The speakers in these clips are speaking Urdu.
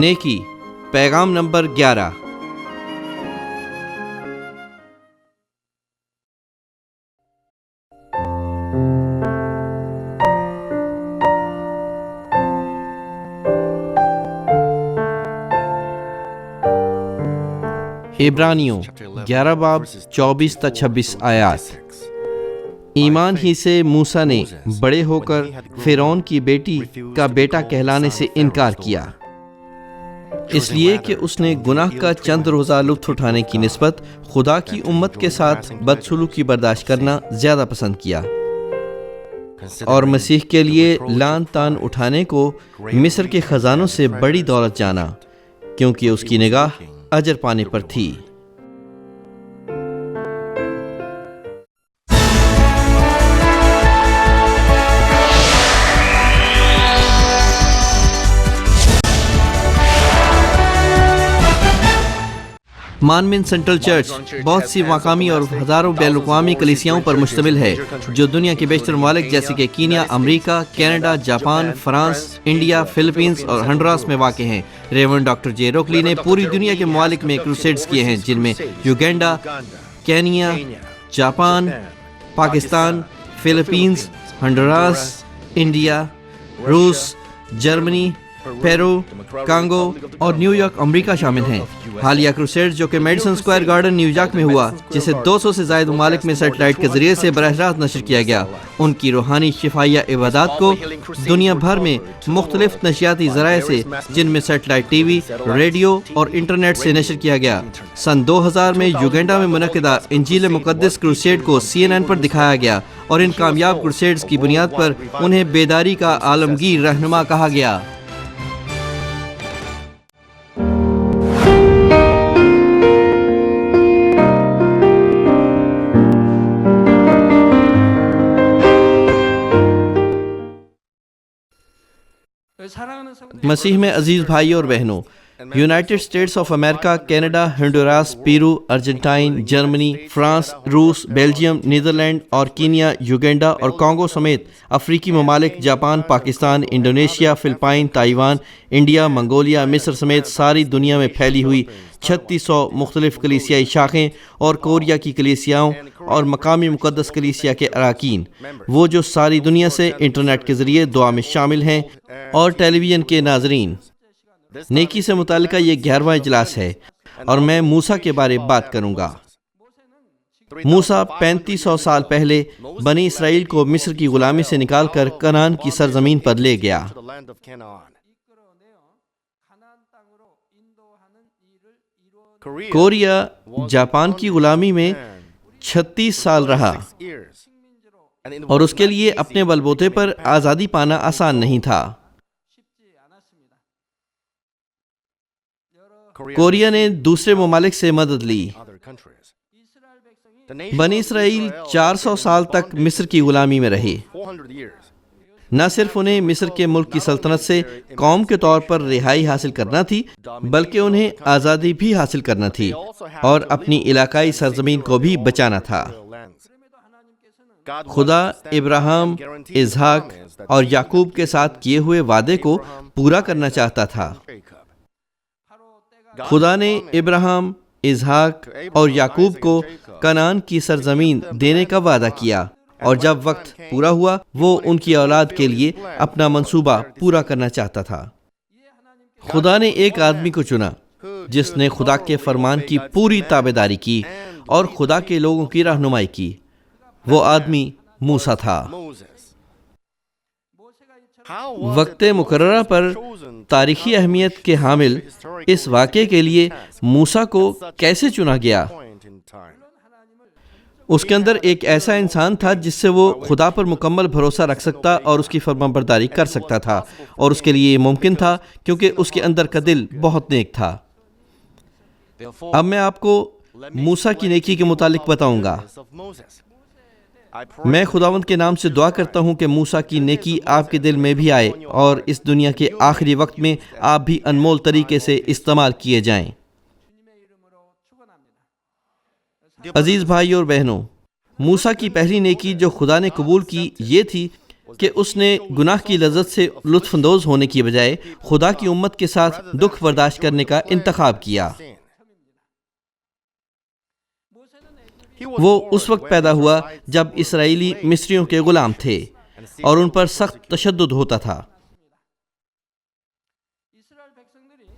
نیکی پیغام نمبر 11۔ عبرانیوں 11 باب 24 تا 26 آیات۔ ایمان ہی سے موسیٰ نے بڑے ہو کر فرعون کی بیٹی کا بیٹا کہلانے سے انکار کیا، اس لیے کہ اس نے گناہ کا چند روزہ لطف اٹھانے کی نسبت خدا کی امت کے ساتھ بدسلوکی برداشت کرنا زیادہ پسند کیا، اور مسیح کے لیے لان تان اٹھانے کو مصر کے خزانوں سے بڑی دولت جانا، کیونکہ اس کی نگاہ اجر پانے پر تھی۔ مانمن سینٹرل چرچ بہت سی مقامی اور ہزاروں بین الاقوامی کلیسیاؤں پر مشتمل ہے جو دنیا کے بیشتر ممالک جیسے کہ کینیا، امریکہ، کینیڈا، جاپان، فرانس، انڈیا، فلپینز اور ہنڈوراس میں واقع ہیں۔ ریورنڈ ڈاکٹر جے روکلی نے پوری دنیا کے ممالک میں کروسیڈز کیے ہیں، جن میں Uganda, Kenya, Japan, Pakistan, Philippines, Honduras, India, روس، جرمنی، پیرو، کانگو اور نیو یارک امریکہ شامل ہیں۔ حالیہ کروسیڈ جو کہ Madison Square Garden New York میں ہوا، جسے 200 سے زائد ممالک میں سیٹلائٹ کے ذریعے سے براہ راست نشر کیا گیا، ان کی روحانی شفائیہ عبادات کو دنیا بھر میں مختلف نشریاتی ذرائع سے، جن میں سیٹلائٹ ٹی وی، ریڈیو اور انٹرنیٹ سے نشر کیا گیا۔ سن 2000 میں یوگینڈا میں منعقدہ انجیل مقدس کروسیڈ کو CNN پر دکھایا گیا، اور ان کامیاب کروسیڈز کی بنیاد پر انہیں بیداری کا عالمگیر رہنما کہا گیا۔ مسیح میں عزیز بھائی اور بہنوں، United States of America, Canada, Honduras, Peru, Argentina, Germany, France, روس، بیلجیم، نیدرلینڈ اور کینیا، یوگینڈا اور کانگو سمیت افریقی ممالک، Japan, Pakistan, Indonesia, Philippines, Taiwan, India, Mongolia, مصر سمیت ساری دنیا میں پھیلی ہوئی 3600 مختلف کلیسیائی شاخیں اور کوریا کی کلیسیاؤں اور مقامی مقدس کلیسیا کے اراکین، وہ جو ساری دنیا سے انٹرنیٹ کے ذریعے دعا میں شامل ہیں، اور ٹیلی ویژن کے ناظرین۔ نیکی سے متعلقہ یہ 11واں اجلاس ہے، اور میں موسیٰ کے بارے بات کروں گا۔ موسیٰ 3500 سال پہلے بنی اسرائیل کو مصر کی غلامی سے نکال کر کنعان کی سرزمین پر لے گیا۔ کوریا جاپان کی غلامی میں 36 سال رہا، اور اس کے لیے اپنے بلبوتے پر آزادی پانا آسان نہیں تھا۔ کوریا نے دوسرے ممالک سے مدد لی۔ بنی اسرائیل 400 سال تک مصر کی غلامی میں رہے۔ نہ صرف انہیں مصر کے ملک کی سلطنت سے قوم کے طور پر رہائی حاصل کرنا تھی، بلکہ انہیں آزادی بھی حاصل کرنا تھی، اور اپنی علاقائی سرزمین کو بھی بچانا تھا۔ خدا ابراہیم، اسحاق اور یعقوب کے ساتھ کیے ہوئے وعدے کو پورا کرنا چاہتا تھا۔ خدا نے ابراہیم، اسحاق اور یعقوب کو کنعان کی سرزمین دینے کا وعدہ کیا، اور جب وقت پورا ہوا وہ ان کی اولاد کے لیے اپنا منصوبہ پورا کرنا چاہتا تھا۔ خدا نے ایک آدمی کو چنا جس نے خدا کے فرمان کی پوری تابعداری کی اور خدا کے لوگوں کی رہنمائی کی۔ وہ آدمی موسیٰ تھا۔ وقت مقررہ پر تاریخی اہمیت کے حامل اس واقعے کے لیے موسیٰ کو کیسے چنا گیا؟ اس کے اندر ایک ایسا انسان تھا جس سے وہ خدا پر مکمل بھروسہ رکھ سکتا اور اس کی فرمانبرداری کر سکتا تھا، اور اس کے لیے یہ ممکن تھا کیونکہ اس کے اندر کا دل بہت نیک تھا۔ اب میں آپ کو موسیٰ کی نیکی کے متعلق بتاؤں گا۔ میں خداوند کے نام سے دعا کرتا ہوں کہ موسیٰ کی نیکی آپ کے دل میں بھی آئے، اور اس دنیا کے آخری وقت میں آپ بھی انمول طریقے سے استعمال کیے جائیں۔ عزیز بھائی اور بہنوں، موسیٰ کی پہلی نیکی جو خدا نے قبول کی یہ تھی کہ اس نے گناہ کی لذت سے لطف اندوز ہونے کی بجائے خدا کی امت کے ساتھ دکھ برداشت کرنے کا انتخاب کیا۔ وہ اس وقت پیدا ہوا جب اسرائیلی مصریوں کے غلام تھے اور ان پر سخت تشدد ہوتا تھا۔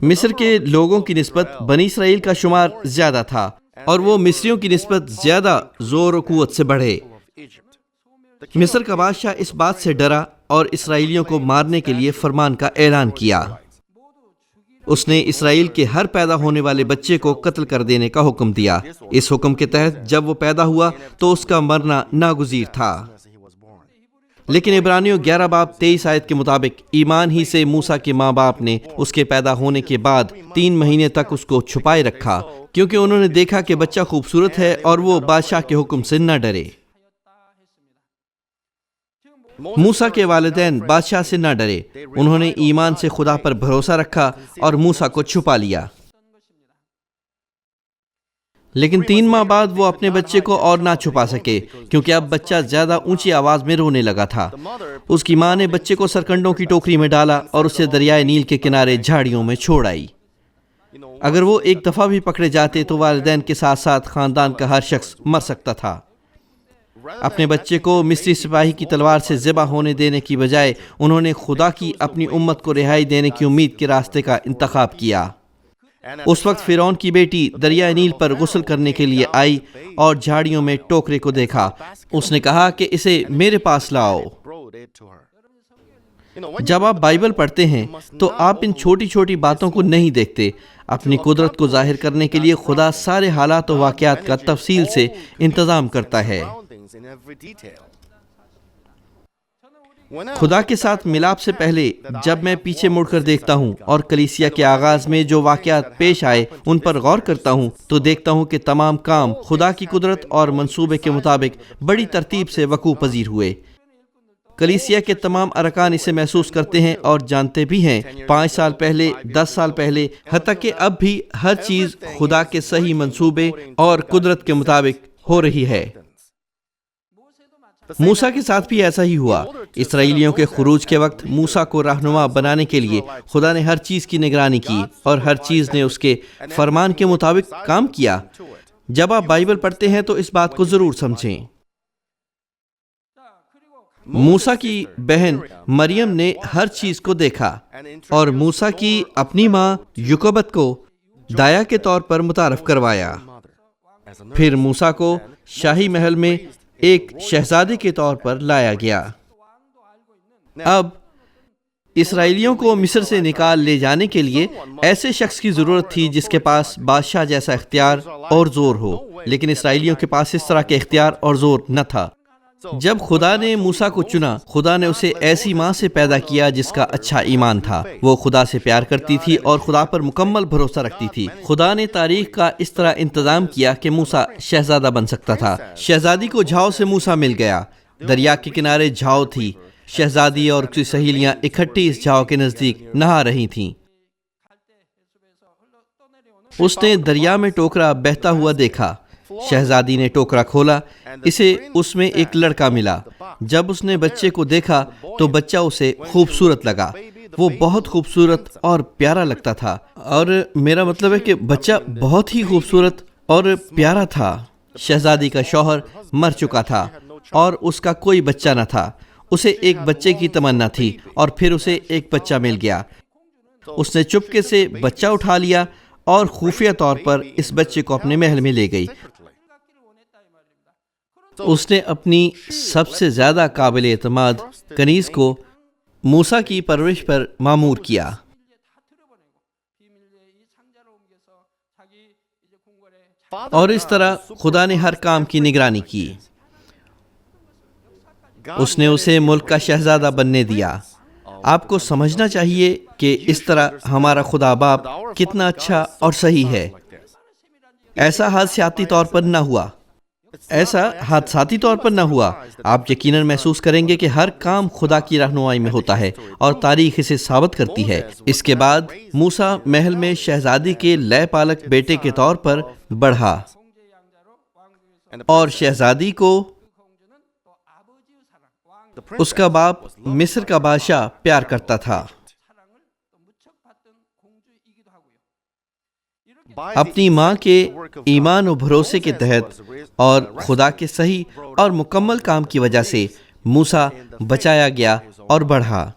مصر کے لوگوں کی نسبت بنی اسرائیل کا شمار زیادہ تھا اور وہ مصریوں کی نسبت زیادہ زور و قوت سے بڑھے۔ مصر کا بادشاہ اس بات سے ڈرا اور اسرائیلیوں کو مارنے کے لیے فرمان کا اعلان کیا۔ اس نے اسرائیل کے ہر پیدا ہونے والے بچے کو قتل کر دینے کا حکم دیا۔ اس حکم کے تحت جب وہ پیدا ہوا تو اس کا مرنا ناگزیر تھا۔ لیکن عبرانیوں 11 باب 23 آیت کے مطابق ایمان ہی سے موسیٰ کے ماں باپ نے اس کے پیدا ہونے کے بعد 3 مہینے تک اس کو چھپائے رکھا، کیونکہ انہوں نے دیکھا کہ بچہ خوبصورت ہے اور وہ بادشاہ کے حکم سے نہ ڈرے۔ موسیٰ کے والدین بادشاہ سے نہ ڈرے، انہوں نے ایمان سے خدا پر بھروسہ رکھا اور موسیٰ کو چھپا لیا۔ لیکن 3 ماہ بعد وہ اپنے بچے کو اور نہ چھپا سکے، کیونکہ اب بچہ زیادہ اونچی آواز میں رونے لگا تھا۔ اس کی ماں نے بچے کو سرکنڈوں کی ٹوکری میں ڈالا اور اسے دریائے نیل کے کنارے جھاڑیوں میں چھوڑ آئی۔ اگر وہ ایک دفعہ بھی پکڑے جاتے تو والدین کے ساتھ ساتھ خاندان کا ہر شخص مر سکتا تھا۔ اپنے بچے کو مصری سپاہی کی تلوار سے ذبح ہونے دینے کی بجائے انہوں نے خدا کی اپنی امت کو رہائی دینے کی امید کے راستے کا انتخاب کیا۔ اس وقت فرعون کی بیٹی دریائے نیل پر غسل کرنے کے لیے آئی اور جھاڑیوں میں ٹوکرے کو دیکھا۔ اس نے کہا کہ اسے میرے پاس لاؤ۔ جب آپ بائبل پڑھتے ہیں تو آپ ان چھوٹی چھوٹی باتوں کو نہیں دیکھتے۔ اپنی قدرت کو ظاہر کرنے کے لیے خدا سارے حالات و واقعات کا تفصیل سے انتظام کرتا ہے۔ خدا کے ساتھ ملاپ سے پہلے جب میں پیچھے مڑ کر دیکھتا ہوں اور کلیسیا کے آغاز میں جو واقعات پیش آئے ان پر غور کرتا ہوں تو دیکھتا ہوں کہ تمام کام خدا کی قدرت اور منصوبے کے مطابق بڑی ترتیب سے وقوع پذیر ہوئے۔ کلیسیا کے تمام ارکان اسے محسوس کرتے ہیں اور جانتے بھی ہیں۔ 5 سال پہلے، 10 سال پہلے، حتیٰ کہ اب بھی ہر چیز خدا کے صحیح منصوبے اور قدرت کے مطابق ہو رہی ہے۔ موسیٰ کے ساتھ بھی ایسا ہی ہوا۔ اسرائیلیوں کے خروج کے وقت موسیٰ کو رہنما بنانے کے لیے خدا نے ہر چیز کی نگرانی کی اور ہر چیز نے اس کے فرمان کے مطابق کام کیا۔ جب آپ بائبل پڑھتے ہیں تو اس بات کو ضرور سمجھیں۔ موسیٰ کی بہن مریم نے ہر چیز کو دیکھا اور موسیٰ کی اپنی ماں یوکبت کو دایا کے طور پر متعارف کروایا۔ پھر موسیٰ کو شاہی محل میں ایک شہزادے کے طور پر لایا گیا۔ اب اسرائیلیوں کو مصر سے نکال لے جانے کے لیے ایسے شخص کی ضرورت تھی جس کے پاس بادشاہ جیسا اختیار اور زور ہو، لیکن اسرائیلیوں کے پاس اس طرح کے اختیار اور زور نہ تھا۔ جب خدا نے موسیٰ کو چنا، خدا نے اسے ایسی ماں سے پیدا کیا جس کا اچھا ایمان تھا۔ وہ خدا سے پیار کرتی تھی اور خدا پر مکمل بھروسہ رکھتی تھی۔ خدا نے تاریخ کا اس طرح انتظام کیا کہ موسیٰ شہزادہ بن سکتا تھا۔ شہزادی کو جھاؤ سے موسیٰ مل گیا۔ دریا کے کنارے جھاؤ تھی۔ شہزادی اور اس کی سہیلیاں اکٹھی اس جھاؤ کے نزدیک نہا رہی تھیں۔ اس نے دریا میں ٹوکرا بہتا ہوا دیکھا۔ شہزادی نے ٹوکرا کھولا، اسے اس میں ایک لڑکا ملا۔ جب اس نے بچے کو دیکھا تو بچہ اسے خوبصورت لگا۔ وہ بہت خوبصورت اور پیارا لگتا تھا، اور میرا مطلب ہے کہ بچہ بہت ہی خوبصورت اور پیارا تھا۔ شہزادی کا شوہر مر چکا تھا اور اس کا کوئی بچہ نہ تھا۔ اسے ایک بچے کی تمنا تھی اور پھر اسے ایک بچہ مل گیا۔ اس نے چپکے سے بچہ اٹھا لیا اور خفیہ طور پر اس بچے کو اپنے محل میں لے گئی۔ اس نے اپنی سب سے زیادہ قابل اعتماد کنیز کو موسیٰ کی پرورش پر مامور کیا۔ اور اس طرح خدا نے ہر کام کی نگرانی کی۔ اس نے اسے ملک کا شہزادہ بننے دیا۔ آپ کو سمجھنا چاہیے کہ اس طرح ہمارا خدا باپ کتنا اچھا اور صحیح ہے۔ ایسا حادثاتی طور پر نہ ہوا۔ آپ یقیناً محسوس کریں گے کہ ہر کام خدا کی رہنمائی میں ہوتا ہے اور تاریخ اسے ثابت کرتی ہے۔ اس کے بعد موسیٰ محل میں شہزادی کے لے پالک بیٹے کے طور پر بڑھا اور شہزادی کو اس کا باپ مصر کا بادشاہ پیار کرتا تھا. اپنی ماں کے ایمان و بھروسے کے تحت اور خدا کے صحیح اور مکمل کام کی وجہ سے موسیٰ بچایا گیا اور بڑھا.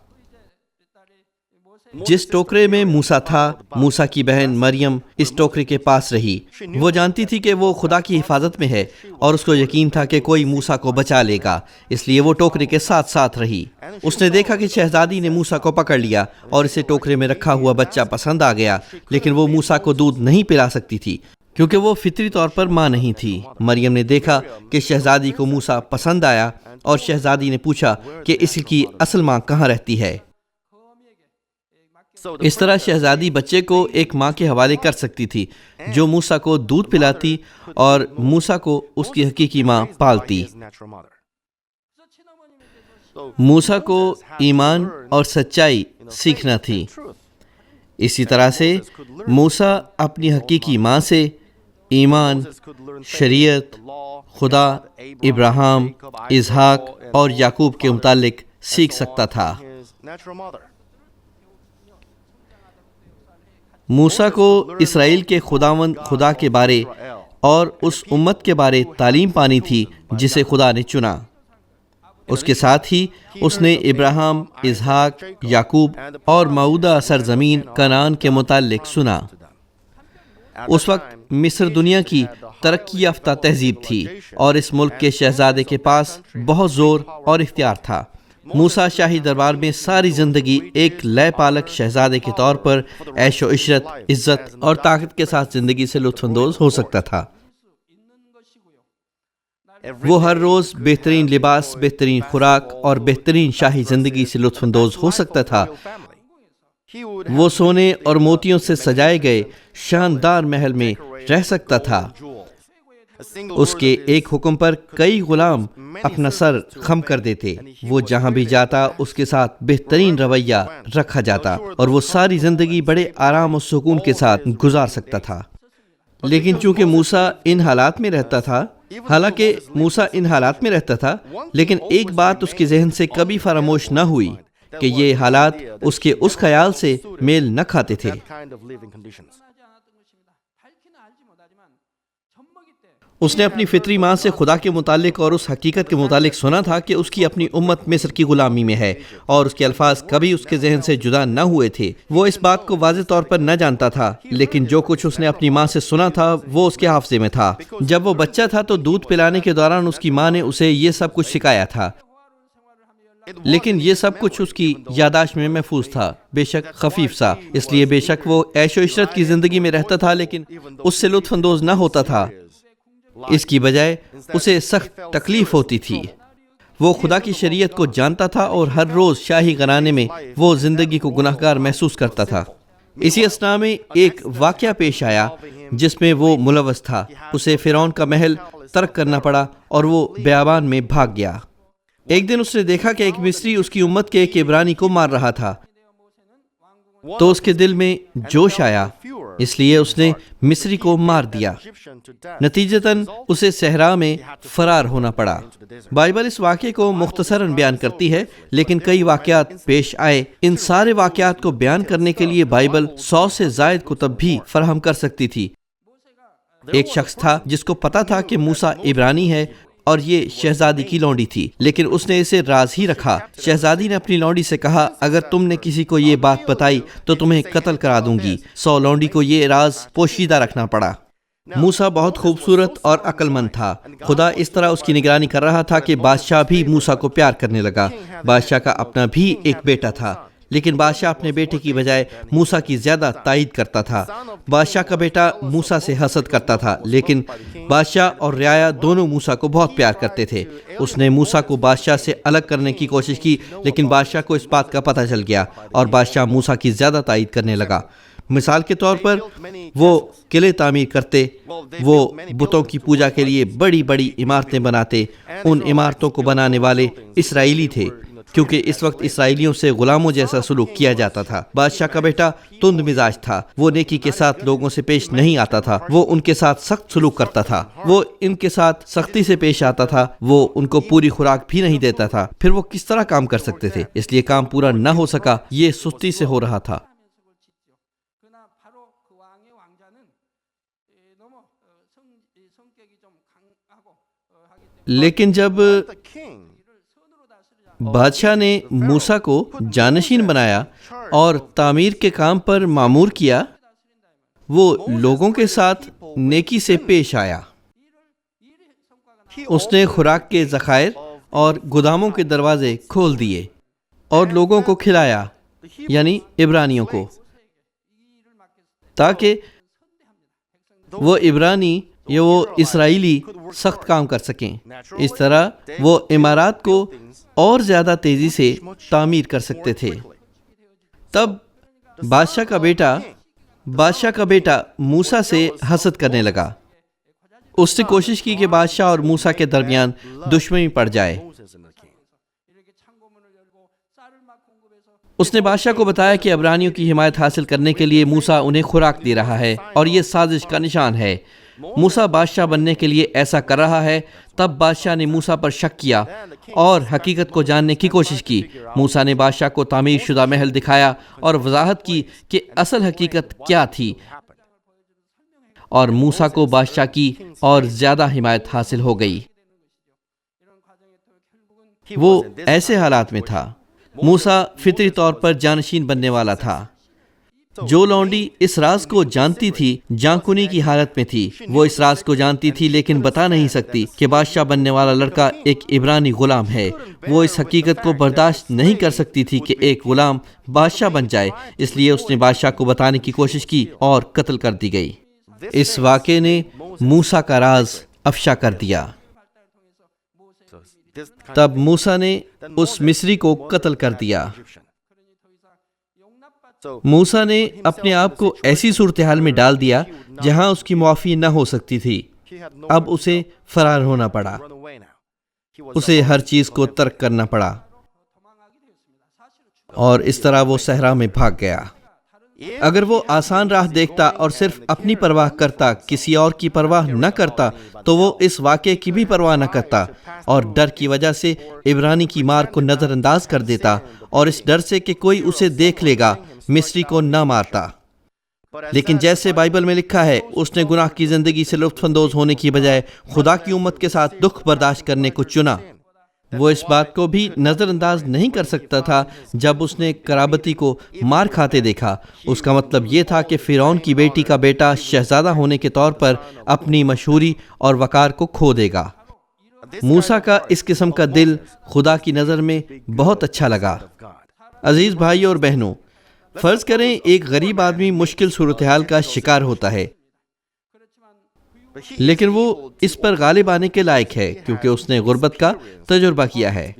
جس ٹوکرے میں موسیٰ تھا، موسیٰ کی بہن مریم اس ٹوکرے کے پاس رہی. وہ جانتی تھی کہ وہ خدا کی حفاظت میں ہے اور اس کو یقین تھا کہ کوئی موسیٰ کو بچا لے گا، اس لیے وہ ٹوکرے کے ساتھ ساتھ رہی. اس نے دیکھا کہ شہزادی نے موسیٰ کو پکڑ لیا اور اسے ٹوکرے میں رکھا ہوا بچہ پسند آ گیا، لیکن وہ موسیٰ کو دودھ نہیں پلا سکتی تھی کیونکہ وہ فطری طور پر ماں نہیں تھی. مریم نے دیکھا کہ شہزادی کو موسیٰ پسند آیا اور شہزادی نے پوچھا کہ اس کی اصل ماں کہاں رہتی ہے. اس طرح شہزادی بچے کو ایک ماں کے حوالے کر سکتی تھی جو موسیٰ کو دودھ پلاتی اور موسیٰ کو اس کی حقیقی ماں پالتی. موسیٰ کو ایمان اور سچائی سیکھنا تھی. اسی طرح سے موسیٰ اپنی حقیقی ماں سے ایمان، شریعت، خدا، ابراہیم، اسحاق اور یعقوب کے متعلق سیکھ سکتا تھا. موسیٰ کو اسرائیل کے خداوند خدا کے بارے اور اس امت کے بارے تعلیم پانی تھی جسے خدا نے چنا. اس کے ساتھ ہی اس نے ابراہیم، اسحاق، یعقوب اور موعودہ سرزمین کنعان کے متعلق سنا. اس وقت مصر دنیا کی ترقی یافتہ تہذیب تھی اور اس ملک کے شہزادے کے پاس بہت زور اور اختیار تھا. موسیٰ شاہی دربار میں ساری زندگی ایک لے پالک شہزادے کے طور پر عیش و عشرت، عزت اور طاقت کے ساتھ زندگی سے لطف اندوز ہو سکتا تھا. وہ ہر روز بہترین لباس، بہترین خوراک اور بہترین شاہی زندگی سے لطف اندوز ہو سکتا تھا. وہ سونے اور موتیوں سے سجائے گئے شاندار محل میں رہ سکتا تھا. اس کے ایک حکم پر کئی غلام اپنا سر خم کر دیتے. وہ جہاں بھی جاتا اس کے ساتھ بہترین رویہ رکھا جاتا اور وہ ساری زندگی بڑے آرام و سکون کے ساتھ گزار سکتا تھا. لیکن چونکہ موسیٰ ان حالات میں رہتا تھا، لیکن ایک بات اس کے ذہن سے کبھی فراموش نہ ہوئی کہ یہ حالات اس کے اس خیال سے میل نہ کھاتے تھے. اس نے اپنی فطری ماں سے خدا کے متعلق اور اس حقیقت کے متعلق سنا تھا کہ اس کی اپنی امت مصر کی غلامی میں ہے، اور اس کے الفاظ کبھی اس کے ذہن سے جدا نہ ہوئے تھے. وہ اس بات کو واضح طور پر نہ جانتا تھا، لیکن جو کچھ اس نے اپنی ماں سے سنا تھا وہ اس کے حافظے میں تھا. جب وہ بچہ تھا تو دودھ پلانے کے دوران اس کی ماں نے اسے یہ سب کچھ سکھایا تھا، لیکن یہ سب کچھ اس کی یادداشت میں محفوظ تھا، بے شک خفیف سا. اس لیے بے شک وہ عیش و عشرت کی زندگی میں رہتا تھا لیکن اس سے لطف اندوز نہ ہوتا تھا. اس کی بجائے اسے سخت تکلیف ہوتی تھی. وہ خدا کی شریعت کو جانتا تھا اور ہر روز شاہی گھرانے میں وہ زندگی کو گناہگار محسوس کرتا تھا. اسی اثنا میں ایک واقعہ پیش آیا جس میں وہ ملوث تھا. اسے فرعون کا محل ترک کرنا پڑا اور وہ بیابان میں بھاگ گیا. ایک دن اس نے دیکھا کہ ایک مصری اس کی امت کے ایک عبرانی کو مار رہا تھا، تو اس کے دل میں جوش آیا، اس لیے اس نے مصری کو مار دیا. نتیجتاً اسے صحرا میں فرار ہونا پڑا. بائبل اس واقعے کو مختصراً بیان کرتی ہے، لیکن کئی واقعات پیش آئے. ان سارے واقعات کو بیان کرنے کے لیے بائبل 100 سے زائد کتب بھی فراہم کر سکتی تھی. ایک شخص تھا جس کو پتا تھا کہ موسیٰ عبرانی ہے اور یہ شہزادی کی لونڈی تھی، لیکن اس نے اسے راز ہی رکھا. شہزادی نے اپنی لونڈی سے کہا، اگر تم نے کسی کو یہ بات بتائی تو تمہیں قتل کرا دوں گی. لونڈی کو یہ راز پوشیدہ رکھنا پڑا. موسیٰ بہت خوبصورت اور عقل مند تھا. خدا اس طرح اس کی نگرانی کر رہا تھا کہ بادشاہ بھی موسیٰ کو پیار کرنے لگا. بادشاہ کا اپنا بھی ایک بیٹا تھا، لیکن بادشاہ اپنے بیٹے کی بجائے موسیٰ کی زیادہ تائید کرتا تھا. بادشاہ کا بیٹا موسیٰ سے حسد کرتا تھا، لیکن بادشاہ اور رعایا دونوں موسیٰ کو بہت پیار کرتے تھے. اس نے موسیٰ کو بادشاہ سے الگ کرنے کی کوشش کی، لیکن بادشاہ کو اس بات کا پتہ چل گیا اور بادشاہ موسیٰ کی زیادہ تائید کرنے لگا. مثال کے طور پر وہ قلعے تعمیر کرتے، وہ بتوں کی پوجا کے لیے بڑی بڑی عمارتیں بناتے. ان عمارتوں کو بنانے والے اسرائیلی تھے کیونکہ اس وقت اسرائیلیوں سے غلاموں جیسا سلوک کیا جاتا تھا۔ بادشاہ کا بیٹا تند مزاج تھا، وہ نیکی کے ساتھ لوگوں سے پیش نہیں آتا تھا، وہ ان کے ساتھ سخت سلوک کرتا تھا، وہ ان کے ساتھ سختی سے پیش آتا تھا، وہ ان کو پوری خوراک بھی نہیں دیتا تھا۔ پھر وہ کس طرح کام کر سکتے تھے؟ اس لیے کام پورا نہ ہو سکا، یہ سستی سے ہو رہا تھا۔ لیکن جب بادشاہ نے موسیٰ کو جانشین بنایا اور تعمیر کے کام پر مامور کیا، وہ لوگوں کے ساتھ نیکی سے پیش آیا۔ اس نے خوراک کے ذخائر اور گوداموں کے دروازے کھول دیے اور لوگوں کو کھلایا، یعنی عبرانیوں کو، تاکہ وہ عبرانی یا وہ اسرائیلی سخت کام کر سکیں۔ اس طرح وہ عمارات کو اور زیادہ تیزی سے تعمیر کر سکتے تھے۔ تب بادشاہ کا بیٹا موسیٰ سے حسد کرنے لگا۔ اس نے کوشش کی کہ بادشاہ اور موسیٰ کے درمیان دشمنی پڑ جائے۔ اس نے بادشاہ کو بتایا کہ عبرانیوں کی حمایت حاصل کرنے کے لیے موسیٰ انہیں خوراک دے رہا ہے اور یہ سازش کا نشان ہے۔ موسیٰ بادشاہ بننے کے لیے ایسا کر رہا ہے۔ تب بادشاہ نے موسیٰ پر شک کیا اور حقیقت کو جاننے کی کوشش کی۔ موسیٰ نے بادشاہ کو تعمیر شدہ محل دکھایا اور وضاحت کی کہ اصل حقیقت کیا تھی، اور موسیٰ کو بادشاہ کی اور زیادہ حمایت حاصل ہو گئی۔ وہ ایسے حالات میں تھا۔ موسیٰ فطری طور پر جانشین بننے والا تھا۔ جو لونڈی اس راز کو جانتی تھی جانکنی کی حالت میں تھی، وہ اس راز کو جانتی تھی لیکن بتا نہیں سکتی کہ بادشاہ بننے والا لڑکا ایک عبرانی غلام ہے۔ وہ اس حقیقت کو برداشت نہیں کر سکتی تھی کہ ایک غلام بادشاہ بن جائے، اس لیے اس نے بادشاہ کو بتانے کی کوشش کی اور قتل کر دی گئی۔ اس واقعے نے موسیٰ کا راز افشا کر دیا۔ تب موسیٰ نے اس مصری کو قتل کر دیا۔ موسیٰ نے اپنے آپ کو ایسی صورتحال میں ڈال دیا جہاں اس کی معافی نہ ہو سکتی تھی۔ اب اسے فرار ہونا پڑا، اسے ہر چیز کو ترک کرنا پڑا، اور اس طرح وہ صحرا میں بھاگ گیا۔ اگر وہ آسان راہ دیکھتا اور صرف اپنی پرواہ کرتا، کسی اور کی پرواہ نہ کرتا، تو وہ اس واقعے کی بھی پرواہ نہ کرتا اور ڈر کی وجہ سے عبرانی کی مار کو نظر انداز کر دیتا، اور اس ڈر سے کہ کوئی اسے دیکھ لے گا مصری کو نہ مارتا۔ لیکن جیسے بائبل میں لکھا ہے، اس نے گناہ کی زندگی سے لطف اندوز ہونے کی بجائے خدا کی امت کے ساتھ دکھ برداشت کرنے کو چنا۔ وہ اس بات کو بھی نظر انداز نہیں کر سکتا تھا جب اس نے کرابتی کو مار کھاتے دیکھا۔ اس کا مطلب یہ تھا کہ فرعون کی بیٹی کا بیٹا شہزادہ ہونے کے طور پر اپنی مشہوری اور وقار کو کھو دے گا۔ موسیٰ کا اس قسم کا دل خدا کی نظر میں بہت اچھا لگا۔ عزیز بھائی اور بہنوں، فرض کریں ایک غریب آدمی مشکل صورتحال کا شکار ہوتا ہے، لیکن وہ اس پر غالب آنے کے لائق ہے کیونکہ اس نے غربت کا تجربہ کیا ہے۔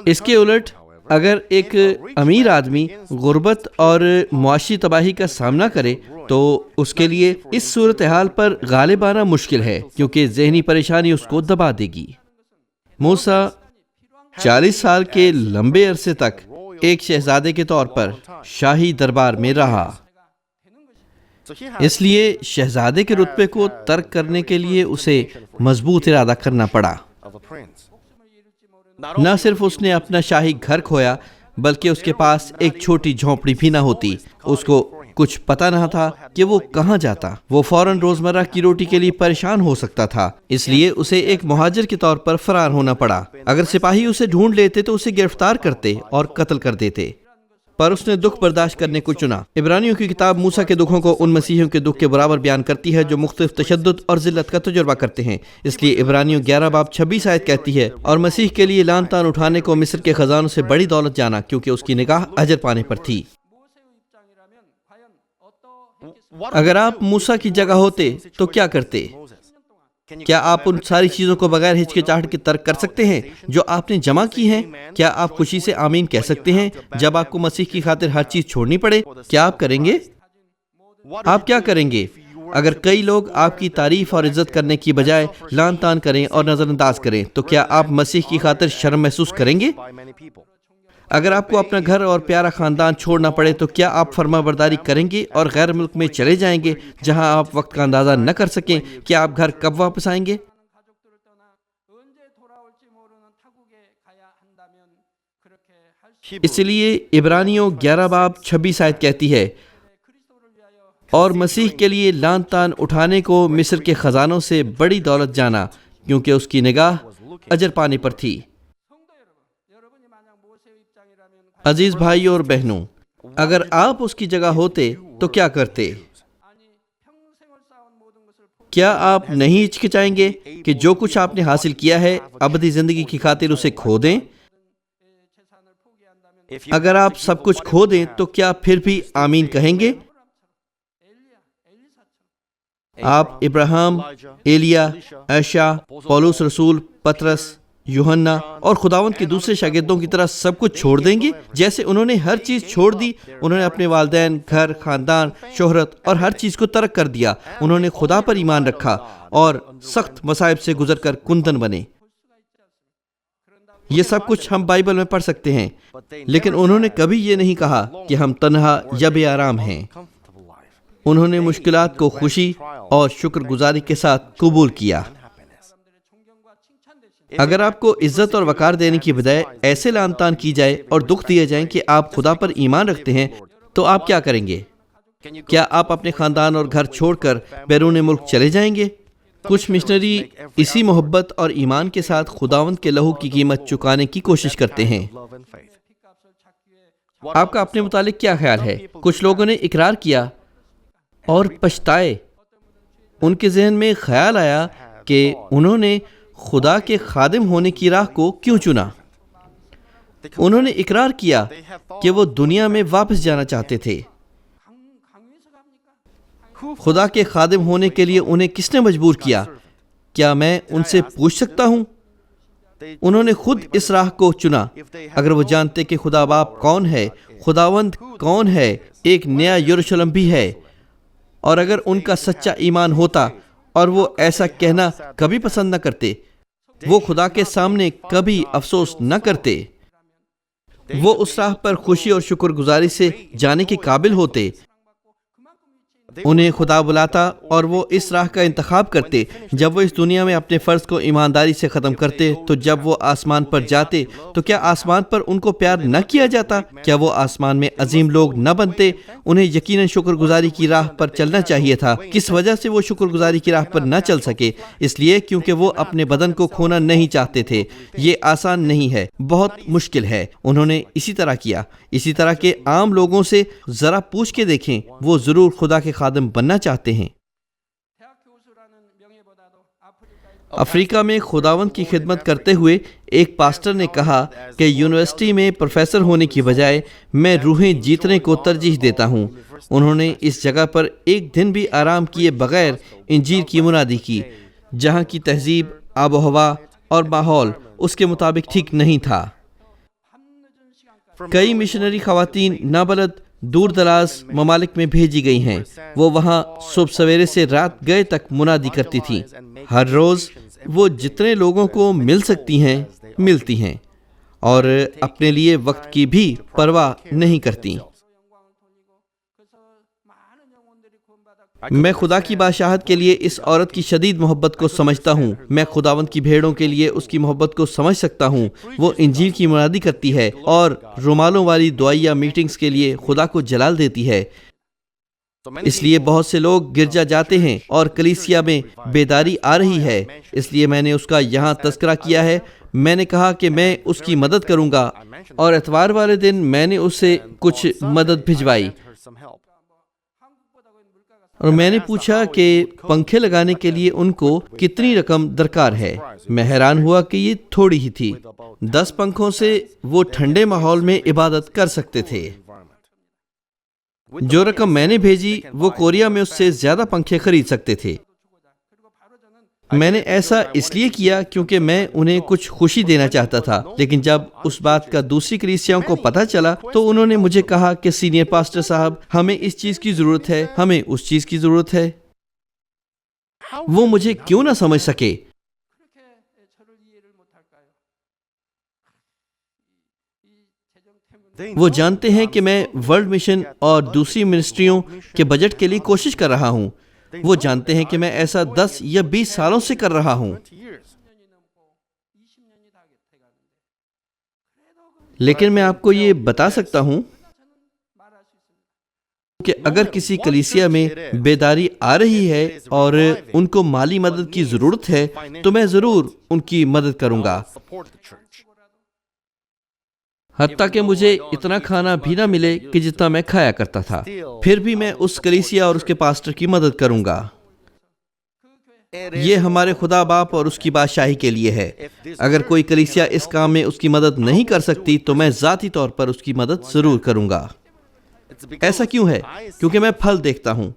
اس کے الٹ اگر ایک امیر آدمی غربت اور معاشی تباہی کا سامنا کرے تو اس کے لیے اس صورتحال پر غالب آنا مشکل ہے، کیونکہ ذہنی پریشانی اس کو دبا دے گی۔ موسیٰ 40 سال کے لمبے عرصے تک ایک شہزادے کے طور پر شاہی دربار میں رہا۔ اس لیے شہزادے کے رتبے کو ترک کرنے کے لیے اسے مضبوط ارادہ کرنا پڑا۔ نہ صرف اس نے اپنا شاہی گھر کھویا، بلکہ اس کے پاس ایک چھوٹی جھونپڑی بھی نہ ہوتی۔ اس کو کچھ پتہ نہ تھا کہ وہ کہاں جاتا۔ وہ فوراً روزمرہ کی روٹی کے لیے پریشان ہو سکتا تھا، اس لیے اسے ایک مہاجر کے طور پر فرار ہونا پڑا۔ اگر سپاہی اسے ڈھونڈ لیتے تو اسے گرفتار کرتے اور قتل کر دیتے، پر اس نے دکھ برداشت کرنے کو چنا۔ عبرانیوں کی کتاب موسیٰ کے دکھوں کو ان مسیحیوں کے دکھ کے برابر بیان کرتی ہے جو مختلف تشدد اور ذلت کا تجربہ کرتے ہیں۔ اس لیے عبرانیوں 11 باب 26 آیت کہتی ہے، اور مسیح کے لیے لعن طعن اٹھانے کو مصر کے خزانوں سے بڑی دولت جانا، کیونکہ اس کی نگاہ اجر پانے پر تھی۔ اگر آپ موسیٰ کی جگہ ہوتے تو کیا کرتے؟ کیا آپ ان ساری چیزوں کو بغیر ہچکچاہٹ کے ترک کر سکتے ہیں جو آپ نے جمع کی ہیں؟ کیا آپ خوشی سے آمین کہہ سکتے ہیں جب آپ کو مسیح کی خاطر ہر چیز چھوڑنی پڑے؟ کیا آپ کریں گے؟ آپ کیا کریں گے اگر کئی لوگ آپ کی تعریف اور عزت کرنے کی بجائے لعن طعن کریں اور نظر انداز کریں تو کیا آپ مسیح کی خاطر شرم محسوس کریں گے؟ اگر آپ کو اپنا گھر اور پیارا خاندان چھوڑنا پڑے تو کیا آپ فرما برداری کریں گے اور غیر ملک میں چلے جائیں گے جہاں آپ وقت کا اندازہ نہ کر سکیں کہ آپ گھر کب واپس آئیں گے؟ اس لیے عبرانیوں 11 باب 26 آیت کہتی ہے، اور مسیح کے لیے لعن طعن اٹھانے کو مصر کے خزانوں سے بڑی دولت جانا، کیونکہ اس کی نگاہ اجر پانے پر تھی۔ عزیز بھائی اور بہنوں، اگر آپ اس کی جگہ ہوتے تو کیا کرتے؟ کیا آپ نہیں ہچکچائیں گے کہ جو کچھ آپ نے حاصل کیا ہے ابدی زندگی کی خاطر اسے کھو دیں؟ اگر آپ سب کچھ کھو دیں تو کیا پھر بھی آمین کہیں گے؟ آپ ابراہیم، ایلیا، اشعیا، پولس رسول، پطرس، یوحنا اور خداوند کے دوسرے شاگردوں کی طرح سب کچھ چھوڑ دیں گے؟ جیسے انہوں نے ہر چیز چھوڑ دی، انہوں نے اپنے والدین، گھر، خاندان، شہرت اور ہر چیز کو ترک کر دیا۔ انہوں نے خدا پر ایمان رکھا اور سخت مصائب سے گزر کر کندن بنے۔ یہ سب کچھ ہم بائبل میں پڑھ سکتے ہیں، لیکن انہوں نے کبھی یہ نہیں کہا کہ ہم تنہا یا بے آرام ہیں۔ انہوں نے مشکلات کو خوشی اور شکر گزاری کے ساتھ قبول کیا۔ اگر آپ کو عزت اور وقار دینے کی بجائے ایسے لعن طعن کی جائے اور دکھ دیے جائیں کہ آپ خدا پر ایمان رکھتے ہیں تو آپ کیا کریں گے؟ کیا آپ اپنے خاندان اور گھر چھوڑ کر بیرون ملک چلے جائیں گے؟ کچھ مشنری اسی محبت اور ایمان کے ساتھ خداوند کے لہو کی قیمت چکانے کی کوشش کرتے ہیں۔ آپ کا اپنے متعلق کیا خیال ہے؟ کچھ لوگوں نے اقرار کیا اور پچھتائے۔ ان کے ذہن میں خیال آیا کہ انہوں نے خدا کے خادم ہونے کی راہ کو کیوں چنا۔ انہوں نے اقرار کیا کہ وہ دنیا میں واپس جانا چاہتے تھے۔ خدا کے خادم ہونے کے لیے انہیں کس نے مجبور کیا؟ کیا میں ان سے پوچھ سکتا ہوں؟ انہوں نے خود اس راہ کو چنا۔ اگر وہ جانتے کہ خدا باپ کون ہے، خداوند کون ہے، ایک نیا یروشلم بھی ہے، اور اگر ان کا سچا ایمان ہوتا اور وہ ایسا کہنا کبھی پسند نہ کرتے، وہ خدا کے سامنے کبھی افسوس نہ کرتے، وہ اس راہ پر خوشی اور شکر گزاری سے جانے کے قابل ہوتے۔ انہیں خدا بلاتا اور وہ اس راہ کا انتخاب کرتے۔ جب وہ اس دنیا میں اپنے فرض کو ایمانداری سے ختم کرتے تو جب وہ آسمان پر جاتے تو کیا آسمان پر ان کو پیار نہ کیا جاتا؟ کیا وہ آسمان میں عظیم لوگ نہ بنتے؟ انہیں یقیناً شکر گزاری کی راہ پر چلنا چاہیے تھا۔ کس وجہ سے وہ شکر گزاری کی راہ پر نہ چل سکے؟ اس لیے کیونکہ وہ اپنے بدن کو کھونا نہیں چاہتے تھے۔ یہ آسان نہیں ہے، بہت مشکل ہے۔ انہوں نے اسی طرح کیا۔ اسی طرح کے عام لوگوں سے ذرا پوچھ کے دیکھیں، وہ ضرور خدا کے خادم بننا چاہتے ہیں۔ افریقہ میں خداوند کی خدمت کرتے ہوئے ایک پاسٹر نے کہا کہ یونیورسٹی میں پروفیسر ہونے کی بجائے میں روحیں جیتنے کو ترجیح دیتا ہوں۔ انہوں نے اس جگہ پر ایک دن بھی آرام کیے بغیر انجیل کی منادی کی، جہاں کی تہذیب، آب و ہوا اور ماحول اس کے مطابق ٹھیک نہیں تھا۔ کئی مشنری خواتین نابلد دور دراز ممالک میں بھیجی گئی ہیں۔ وہ وہاں صبح سویرے سے رات گئے تک منادی کرتی تھیں۔ ہر روز وہ جتنے لوگوں کو مل سکتی ہیں ملتی ہیں اور اپنے لیے وقت کی بھی پرواہ نہیں کرتی۔ میں خدا کی بادشاہت کے لیے اس عورت کی شدید محبت کو سمجھتا ہوں۔ میں خداوند کی بھیڑوں کے لیے اس کی محبت کو سمجھ سکتا ہوں۔ وہ انجیل کی منادی کرتی ہے اور رومالوں والی دعائیہ میٹنگز کے لیے خدا کو جلال دیتی ہے۔ اس لیے بہت سے لوگ گرجا جاتے ہیں اور کلیسیا میں بیداری آ رہی ہے۔ اس لیے میں نے اس کا یہاں تذکرہ کیا ہے۔ میں نے کہا کہ میں اس کی مدد کروں گا، اور اتوار والے دن میں نے اسے کچھ مدد بھجوائی، اور میں نے پوچھا کہ پنکھے لگانے کے لیے ان کو کتنی رقم درکار ہے۔ میں حیران ہوا کہ یہ تھوڑی ہی تھی۔ 10 پنکھوں سے وہ ٹھنڈے ماحول میں عبادت کر سکتے تھے۔ جو رقم میں نے بھیجی وہ کوریا میں اس سے زیادہ پنکھے خرید سکتے تھے۔ میں نے ایسا اس لیے کیا کیونکہ میں انہیں کچھ خوشی دینا چاہتا تھا، لیکن جب اس بات کا دوسری کلیسیاؤں کو پتہ چلا تو انہوں نے مجھے کہا کہ سینئر پاسٹر صاحب، ہمیں اس چیز کی ضرورت ہے، ہمیں اس چیز کی ضرورت ہے۔ وہ مجھے کیوں نہ سمجھ سکے؟ وہ جانتے ہیں کہ میں ورلڈ مشن اور دوسری منسٹریوں کے بجٹ کے لیے کوشش کر رہا ہوں. وہ جانتے ہیں کہ میں ایسا 10 یا 20 سالوں سے کر رہا ہوں. لیکن میں آپ کو یہ بتا سکتا ہوں کہ اگر کسی کلیسیا میں بیداری آ رہی ہے اور ان کو مالی مدد کی ضرورت ہے تو میں ضرور ان کی مدد کروں گا، حتیٰ کہ مجھے اتنا کھانا بھی نہ ملے کہ جتنا میں کھایا کرتا تھا، پھر بھی میں اس کلیسیا اور اس کے پاسٹر کی مدد کروں گا. یہ ہمارے خدا باپ اور اس کی بادشاہی کے لیے ہے. اگر کوئی کلیسیا اس کام میں اس کی مدد نہیں کر سکتی تو میں ذاتی طور پر اس کی مدد ضرور کروں گا. ایسا کیوں ہے؟ کیونکہ میں پھل دیکھتا ہوں.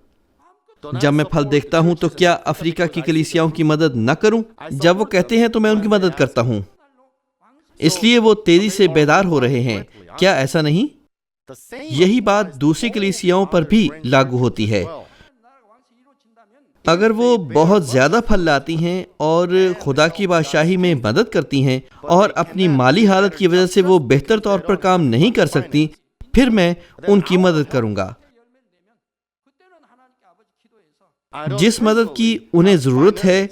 جب میں پھل دیکھتا ہوں تو کیا افریقہ کی کلیسیاؤں کی مدد نہ کروں؟ جب وہ کہتے ہیں تو میں ان کی مدد کرتا ہوں. اس لیے وہ تیزی سے بیدار ہو رہے ہیں. کیا ایسا نہیں؟ یہی بات دوسری کلیسیاؤں پر بھی لاگو ہوتی ہے. اگر وہ بہت زیادہ پھل لاتی ہیں اور خدا کی بادشاہی میں مدد کرتی ہیں اور اپنی مالی حالت کی وجہ سے وہ بہتر طور پر کام نہیں کر سکتی، پھر میں ان کی مدد کروں گا. جس مدد کی انہیں ضرورت ہے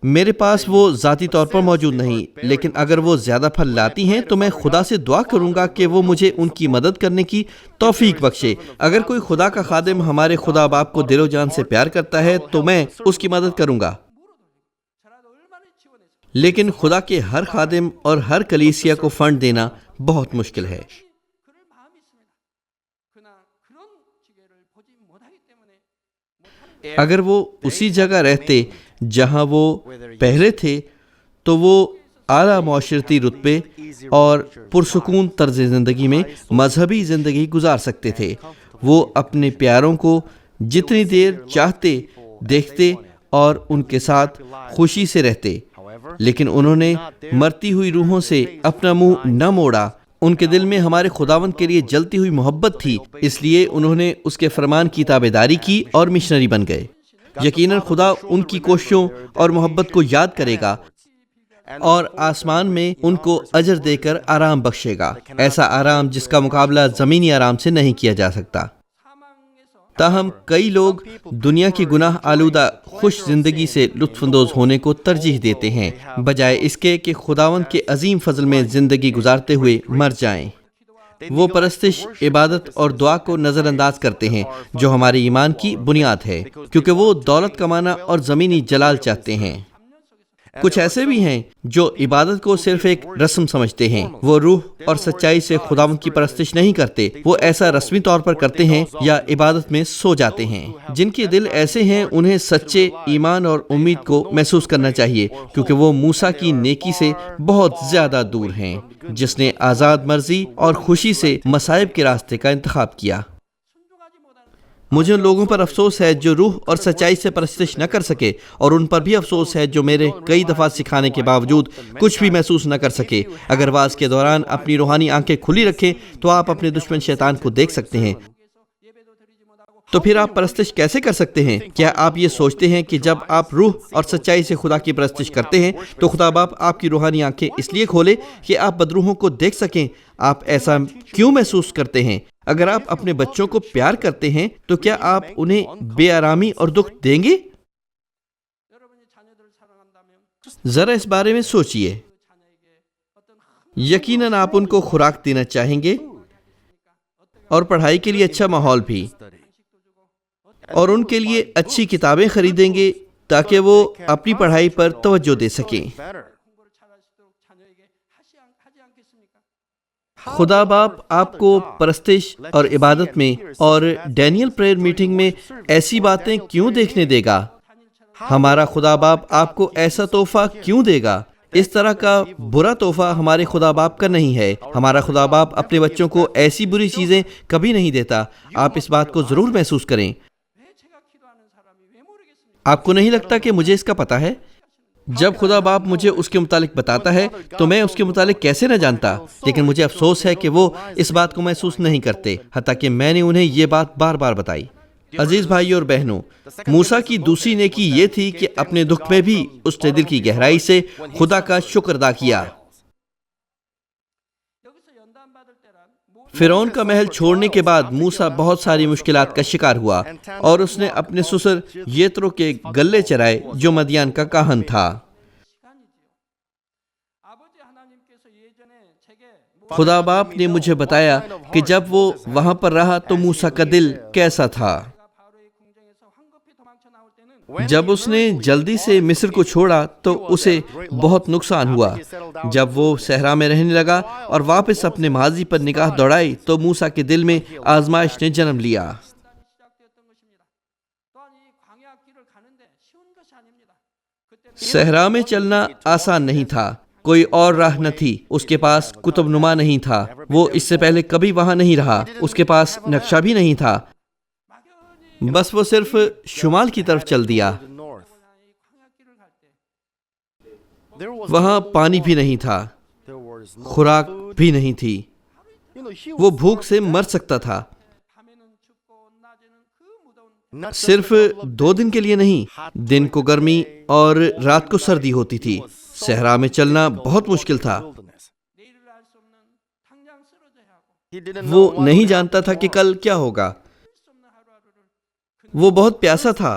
میرے پاس وہ ذاتی طور پر موجود نہیں، لیکن اگر وہ زیادہ پھل لاتی ہیں تو میں خدا سے دعا کروں گا کہ وہ مجھے ان کی مدد کرنے کی توفیق بخشے. اگر کوئی خدا کا خادم ہمارے خدا باپ کو دل و جان سے پیار کرتا ہے تو میں اس کی مدد کروں گا. لیکن خدا کے ہر خادم اور ہر کلیسیا کو فنڈ دینا بہت مشکل ہے. اگر وہ اسی جگہ رہتے جہاں وہ پہلے تھے تو وہ اعلیٰ معاشرتی رتبے اور پرسکون طرز زندگی میں مذہبی زندگی گزار سکتے تھے. وہ اپنے پیاروں کو جتنی دیر چاہتے دیکھتے اور ان کے ساتھ خوشی سے رہتے، لیکن انہوں نے مرتی ہوئی روحوں سے اپنا منہ نہ موڑا. ان کے دل میں ہمارے خداوند کے لیے جلتی ہوئی محبت تھی، اس لیے انہوں نے اس کے فرمان کی تابعداری کی اور مشنری بن گئے. یقیناً خدا ان کی کوششوں اور محبت کو یاد کرے گا اور آسمان میں ان کو اجر دے کر آرام بخشے گا، ایسا آرام جس کا مقابلہ زمینی آرام سے نہیں کیا جا سکتا. تاہم کئی لوگ دنیا کی گناہ آلودہ خوش زندگی سے لطف اندوز ہونے کو ترجیح دیتے ہیں بجائے اس کے کہ خداوند کے عظیم فضل میں زندگی گزارتے ہوئے مر جائیں. وہ پرستش، عبادت اور دعا کو نظر انداز کرتے ہیں جو ہمارے ایمان کی بنیاد ہے، کیونکہ وہ دولت کمانا اور زمینی جلال چاہتے ہیں. کچھ ایسے بھی ہیں جو عبادت کو صرف ایک رسم سمجھتے ہیں. وہ روح اور سچائی سے خداوند کی پرستش نہیں کرتے. وہ ایسا رسمی طور پر کرتے ہیں یا عبادت میں سو جاتے ہیں. جن کے دل ایسے ہیں انہیں سچے ایمان اور امید کو محسوس کرنا چاہیے، کیونکہ وہ موسیٰ کی نیکی سے بہت زیادہ دور ہیں جس نے آزاد مرضی اور خوشی سے مصائب کے راستے کا انتخاب کیا. مجھے ان لوگوں پر افسوس ہے جو روح اور سچائی سے پرستش نہ کر سکے، اور ان پر بھی افسوس ہے جو میرے کئی دفعہ سکھانے کے باوجود کچھ بھی محسوس نہ کر سکے. اگر وعظ کے دوران اپنی روحانی آنکھیں کھلی رکھیں تو آپ اپنے دشمن شیطان کو دیکھ سکتے ہیں. تو پھر آپ پرستش کیسے کر سکتے ہیں؟ کیا آپ یہ سوچتے ہیں کہ جب آپ روح اور سچائی سے خدا کی پرستش کرتے ہیں تو خدا باپ آپ کی روحانی آنکھیں اس لیے کھولے کہ آپ بدروحوں کو دیکھ سکیں؟ آپ ایسا کیوں محسوس کرتے ہیں؟ اگر آپ اپنے بچوں کو پیار کرتے ہیں تو کیا آپ انہیں بے آرامی اور دکھ دیں گے؟ ذرا اس بارے میں سوچئے. یقیناً آپ ان کو خوراک دینا چاہیں گے اور پڑھائی کے لیے اچھا ماحول بھی، اور ان کے لیے اچھی کتابیں خریدیں گے تاکہ وہ اپنی پڑھائی پر توجہ دے سکیں. خدا باپ آپ کو پرستش اور عبادت میں اور ڈینیل پریئر میٹنگ میں ایسی باتیں کیوں دیکھنے دے گا؟ ہمارا خدا باپ آپ کو ایسا تحفہ کیوں دے گا؟ اس طرح کا برا تحفہ ہمارے خدا باپ کا نہیں ہے. ہمارا خدا باپ اپنے بچوں کو ایسی بری چیزیں کبھی نہیں دیتا. آپ اس بات کو ضرور محسوس کریں. آپ کو نہیں لگتا کہ مجھے اس کا پتہ ہے؟ جب خدا باپ مجھے اس کے متعلق بتاتا ہے تو میں اس کے متعلق کیسے نہ جانتا، لیکن مجھے افسوس ہے کہ وہ اس بات کو محسوس نہیں کرتے، حتیٰ کہ میں نے انہیں یہ بات بار بار بتائی. عزیز بھائی اور بہنوں، موسیٰ کی دوسری نیکی یہ تھی کہ اپنے دکھ میں بھی اس نے دل کی گہرائی سے خدا کا شکر ادا کیا۔ فرعون کا محل چھوڑنے کے بعد موسیٰ بہت ساری مشکلات کا شکار ہوا اور اس نے اپنے سسر یترو کے گلے چرائے جو مدین کا کاہن تھا۔ خدا باپ نے مجھے بتایا کہ جب وہ وہاں پر رہا تو موسیٰ کا دل کیسا تھا۔ جب اس نے جلدی سے مصر کو چھوڑا تو اسے بہت نقصان ہوا۔ جب وہ صحرا میں رہنے لگا اور واپس اپنے ماضی پر نگاہ دوڑائی تو موسیٰ کے دل میں آزمائش نے جنم لیا۔ صحرا میں چلنا آسان نہیں تھا، کوئی اور راہ نہ تھی، اس کے پاس قطب نما نہیں تھا، وہ اس سے پہلے کبھی وہاں نہیں رہا، اس کے پاس نقشہ بھی نہیں تھا، بس وہ صرف شمال کی طرف چل دیا۔ وہاں پانی بھی نہیں تھا، خوراک بھی نہیں تھی، وہ بھوک سے مر سکتا تھا۔ صرف 2 دن کے لیے نہیں، دن کو گرمی اور رات کو سردی ہوتی تھی۔ صحرا میں چلنا بہت مشکل تھا۔ وہ نہیں جانتا تھا کہ کل کیا ہوگا۔ وہ بہت پیاسا تھا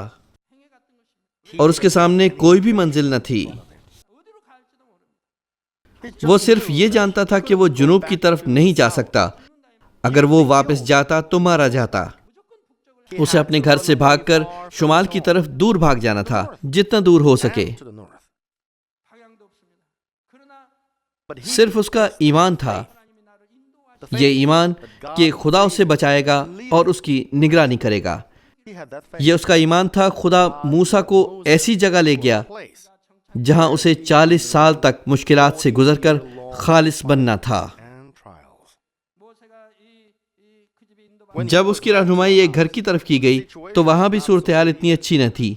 اور اس کے سامنے کوئی بھی منزل نہ تھی۔ وہ صرف یہ جانتا تھا کہ وہ جنوب کی طرف نہیں جا سکتا، اگر وہ واپس جاتا تو مارا جاتا۔ اسے اپنے گھر سے بھاگ کر شمال کی طرف دور بھاگ جانا تھا، جتنا دور ہو سکے۔ صرف اس کا ایمان تھا، یہ ایمان کہ خدا اسے بچائے گا اور اس کی نگرانی کرے گا۔ یہ اس کا ایمان تھا۔ خدا موسیٰ کو ایسی جگہ لے گیا جہاں اسے 40 سال تک مشکلات سے گزر کر خالص بننا تھا۔ جب اس کی رہنمائی ایک گھر کی طرف کی گئی تو وہاں بھی صورتحال اتنی اچھی نہ تھی۔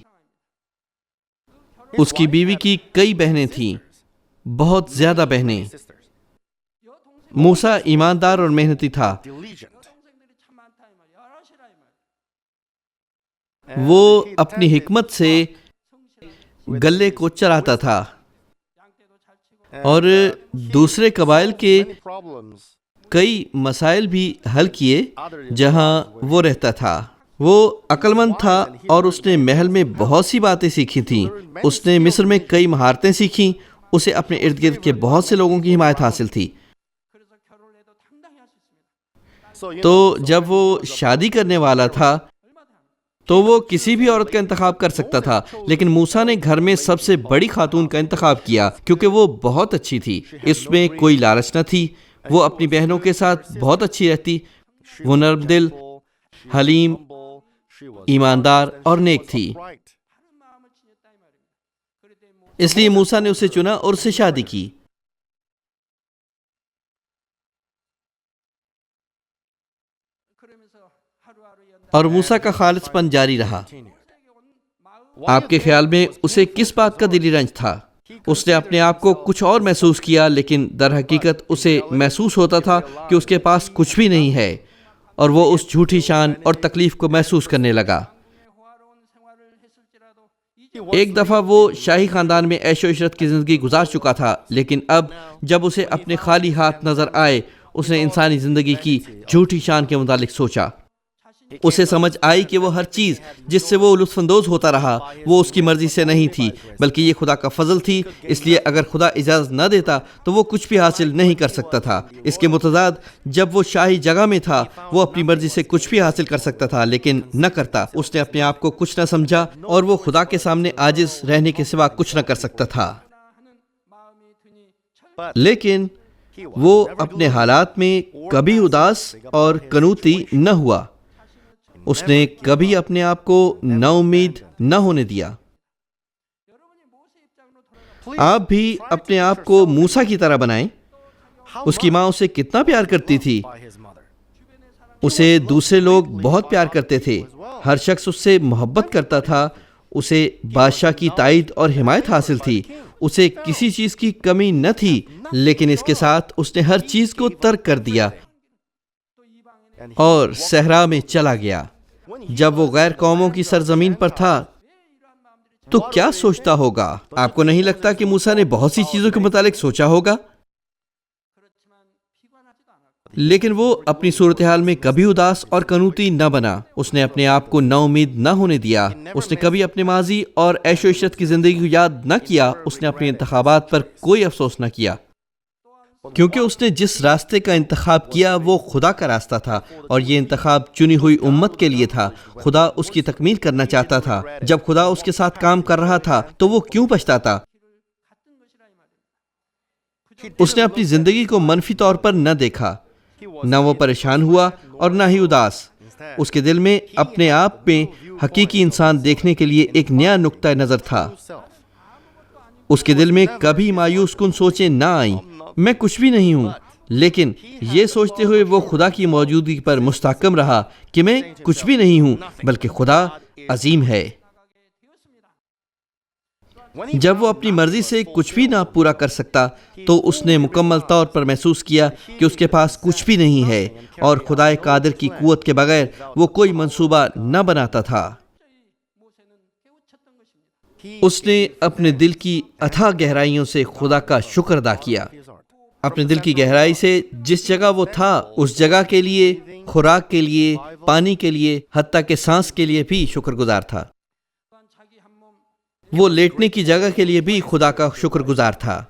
اس کی بیوی کی کئی بہنیں تھیں، بہت زیادہ بہنیں۔ موسیٰ ایماندار اور محنتی تھا۔ وہ اپنی حکمت سے گلے کو چراتا تھا اور دوسرے قبائل کے کئی مسائل بھی حل کیے جہاں وہ رہتا تھا۔ وہ عقل مند تھا اور اس نے محل میں بہت سی باتیں سیکھی تھیں۔ اس نے مصر میں کئی مہارتیں سیکھیں۔ اسے اپنے ارد گرد کے بہت سے لوگوں کی حمایت حاصل تھی۔ تو جب وہ شادی کرنے والا تھا تو وہ کسی بھی عورت کا انتخاب کر سکتا تھا، لیکن موسیٰ نے گھر میں سب سے بڑی خاتون کا انتخاب کیا کیونکہ وہ بہت اچھی تھی۔ اس میں کوئی لالچ نہ تھی، وہ اپنی بہنوں کے ساتھ بہت اچھی رہتی۔ وہ نرم دل، حلیم، ایماندار اور نیک تھی، اس لیے موسیٰ نے اسے چنا اور اس سے شادی کی۔ اور موسیٰ کا خالص پن جاری رہا۔ آپ کے خیال میں اسے کس بات کا دلی رنج تھا؟ اس نے اپنے آپ کو کچھ اور محسوس کیا، لیکن در حقیقت اسے محسوس ہوتا تھا کہ اس کے پاس کچھ بھی نہیں ہے، اور وہ اس جھوٹی شان اور تکلیف کو محسوس کرنے لگا۔ ایک دفعہ وہ شاہی خاندان میں عیش و عشرت کی زندگی گزار چکا تھا، لیکن اب جب اسے اپنے خالی ہاتھ نظر آئے، اس نے انسانی زندگی کی جھوٹی شان کے متعلق سوچا۔ اسے سمجھ آئی کہ وہ ہر چیز جس سے وہ لطف اندوز ہوتا رہا وہ اس کی مرضی سے نہیں تھی، بلکہ یہ خدا کا فضل تھی، اس لیے اگر خدا اجازت نہ دیتا تو وہ کچھ بھی حاصل نہیں کر سکتا تھا۔ اس کے متضاد جب وہ شاہی جگہ میں تھا وہ اپنی مرضی سے کچھ بھی حاصل کر سکتا تھا، لیکن نہ کرتا۔ اس نے اپنے آپ کو کچھ نہ سمجھا اور وہ خدا کے سامنے عاجز رہنے کے سوا کچھ نہ کر سکتا تھا۔ لیکن وہ اپنے حالات میں کبھی اداس اور کنوتی نہ ہوا۔ اس نے کبھی اپنے آپ کو نا امید نہ ہونے دیا۔ آپ بھی اپنے آپ کو موسیٰ کی طرح بنائیں۔ اس کی ماں اسے کتنا پیار کرتی تھی۔ اسے دوسرے لوگ بہت پیار کرتے تھے، ہر شخص اس سے محبت کرتا تھا، اسے بادشاہ کی تائید اور حمایت حاصل تھی، اسے کسی چیز کی کمی نہ تھی، لیکن اس کے ساتھ اس نے ہر چیز کو ترک کر دیا اور صحرا میں چلا گیا۔ جب وہ غیر قوموں کی سرزمین پر تھا تو کیا سوچتا ہوگا؟ آپ کو نہیں لگتا کہ موسیٰ نے بہت سی چیزوں کے متعلق سوچا ہوگا؟ لیکن وہ اپنی صورتحال میں کبھی اداس اور قنوطی نہ بنا۔ اس نے اپنے آپ کو نا امید نہ ہونے دیا۔ اس نے کبھی اپنے ماضی اور عیش و عشرت کی زندگی کو یاد نہ کیا۔ اس نے اپنے انتخابات پر کوئی افسوس نہ کیا، کیونکہ اس نے جس راستے کا انتخاب کیا وہ خدا کا راستہ تھا، اور یہ انتخاب چنی ہوئی امت کے لیے تھا۔ خدا اس کی تکمیل کرنا چاہتا تھا۔ جب خدا اس کے ساتھ کام کر رہا تھا تو وہ کیوں پچھتاتا؟ اس نے اپنی زندگی کو منفی طور پر نہ دیکھا، نہ وہ پریشان ہوا اور نہ ہی اداس۔ اس کے دل میں اپنے آپ میں حقیقی انسان دیکھنے کے لیے ایک نیا نقطہ نظر تھا۔ اس کے دل میں کبھی مایوس کن سوچیں نہ آئیں، میں کچھ بھی نہیں ہوں، لیکن یہ سوچتے ہوئے وہ خدا کی موجودگی پر مستحکم رہا کہ میں کچھ بھی نہیں ہوں بلکہ خدا عظیم ہے۔ جب وہ اپنی مرضی سے کچھ بھی نہ پورا کر سکتا تو اس نے مکمل طور پر محسوس کیا کہ اس کے پاس کچھ بھی نہیں ہے، اور خدائے قادر کی قوت کے بغیر وہ کوئی منصوبہ نہ بناتا تھا۔ اس نے اپنے دل کی اتھاہ گہرائیوں سے خدا کا شکر ادا کیا۔ اپنے دل کی گہرائی سے جس جگہ وہ تھا اس جگہ کے لیے، خوراک کے لیے، پانی کے لیے، حتیٰ کہ سانس کے لیے بھی شکر گزار تھا۔ وہ لیٹنے کی جگہ کے لیے بھی خدا کا شکر گزار تھا۔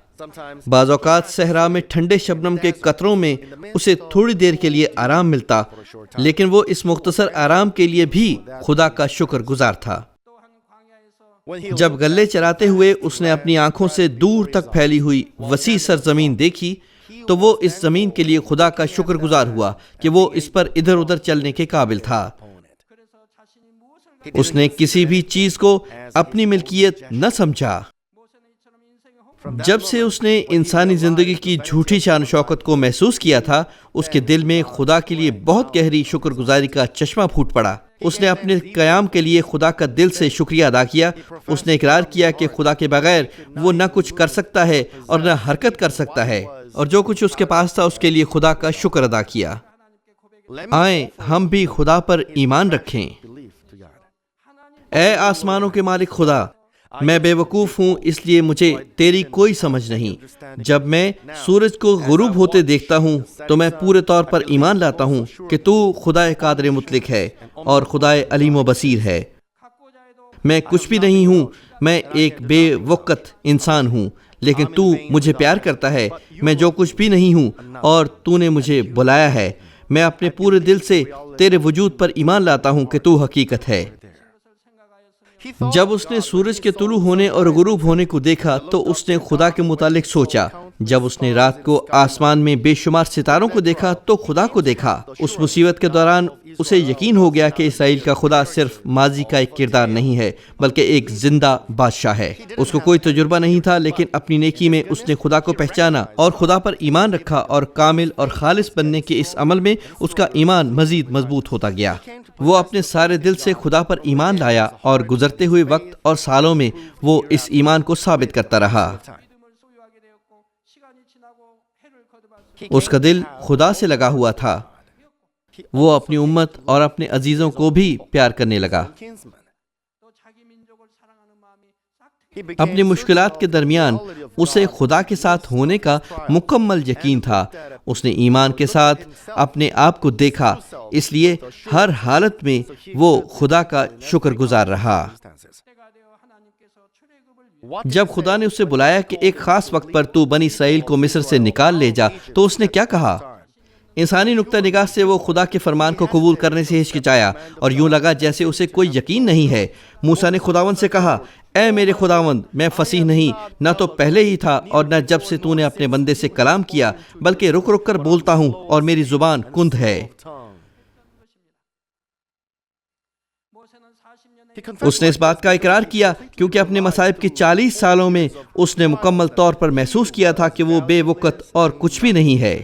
بعض اوقات صحرا میں ٹھنڈے شبنم کے قطروں میں اسے تھوڑی دیر کے لیے آرام ملتا، لیکن وہ اس مختصر آرام کے لیے بھی خدا کا شکر گزار تھا۔ جب گلے چراتے ہوئے اس نے اپنی آنکھوں سے دور تک پھیلی ہوئی وسیع سرزمین دیکھی تو وہ اس زمین کے لیے خدا کا شکر گزار ہوا کہ وہ اس پر ادھر ادھر چلنے کے قابل تھا۔ اس نے کسی بھی چیز کو اپنی ملکیت نہ سمجھا۔ جب سے اس نے انسانی زندگی کی جھوٹی شان و شوکت کو محسوس کیا تھا، اس کے دل میں خدا کے لیے بہت گہری شکر گزاری کا چشمہ پھوٹ پڑا۔ اس نے اپنے قیام کے لیے خدا کا دل سے شکریہ ادا کیا۔ اس نے اقرار کیا کہ خدا کے بغیر وہ نہ کچھ کر سکتا ہے اور نہ حرکت کر سکتا ہے، اور جو کچھ اس کے پاس تھا اس کے لیے خدا کا شکر ادا کیا۔ آئیں ہم بھی خدا پر ایمان رکھیں۔ اے آسمانوں کے مالک خدا، میں بے وقوف ہوں، اس لیے مجھے تیری کوئی سمجھ نہیں۔ جب میں سورج کو غروب ہوتے دیکھتا ہوں تو میں پورے طور پر ایمان لاتا ہوں کہ تو خدائے قادر مطلق ہے اور خدائے علیم و بصیر ہے۔ میں کچھ بھی نہیں ہوں، میں ایک بے وقت انسان ہوں، لیکن تو مجھے پیار کرتا ہے۔ میں جو کچھ بھی نہیں ہوں اور تو نے مجھے بلایا ہے۔ میں اپنے پورے دل سے تیرے وجود پر ایمان لاتا ہوں کہ تو حقیقت ہے۔ جب اس نے سورج کے طلوع ہونے اور غروب ہونے کو دیکھا تو اس نے خدا کے متعلق سوچا۔ جب اس نے رات کو آسمان میں بے شمار ستاروں کو دیکھا تو خدا کو دیکھا۔ اس مصیبت کے دوران اسے یقین ہو گیا کہ اسرائیل کا خدا صرف ماضی کا ایک کردار نہیں ہے بلکہ ایک زندہ بادشاہ ہے۔ اس کو کوئی تجربہ نہیں تھا، لیکن اپنی نیکی میں اس نے خدا کو پہچانا اور خدا پر ایمان رکھا، اور کامل اور خالص بننے کے اس عمل میں اس کا ایمان مزید مضبوط ہوتا گیا۔ وہ اپنے سارے دل سے خدا پر ایمان لایا، اور گزرتے ہوئے وقت اور سالوں میں وہ اس ایمان کو ثابت کرتا رہا۔ اس کا دل خدا سے لگا ہوا تھا۔ وہ اپنی امت اور اپنے عزیزوں کو بھی پیار کرنے لگا۔ اپنی مشکلات کے درمیان اسے خدا کے ساتھ ہونے کا مکمل یقین تھا۔ اس نے ایمان کے ساتھ اپنے آپ کو دیکھا، اس لیے ہر حالت میں وہ خدا کا شکر گزار رہا۔ جب خدا نے اسے بلایا کہ ایک خاص وقت پر تو بنی اسرائیل کو مصر سے نکال لے جا، تو اس نے کیا کہا؟ انسانی نقطہ نگاہ سے وہ خدا کے فرمان کو قبول کرنے سے ہچکچایا، اور یوں لگا جیسے اسے کوئی یقین نہیں ہے۔ موسیٰ نے خداوند سے کہا، اے میرے خداوند، میں فصیح نہیں، نہ تو پہلے ہی تھا اور نہ جب سے تو نے اپنے بندے سے کلام کیا، بلکہ رک رک کر بولتا ہوں اور میری زبان کند ہے۔ اس نے اس بات کا اقرار کیا کیونکہ اپنے مصائب کے 40 سالوں میں اس نے مکمل طور پر محسوس کیا تھا کہ وہ بے وقت اور کچھ بھی نہیں ہے۔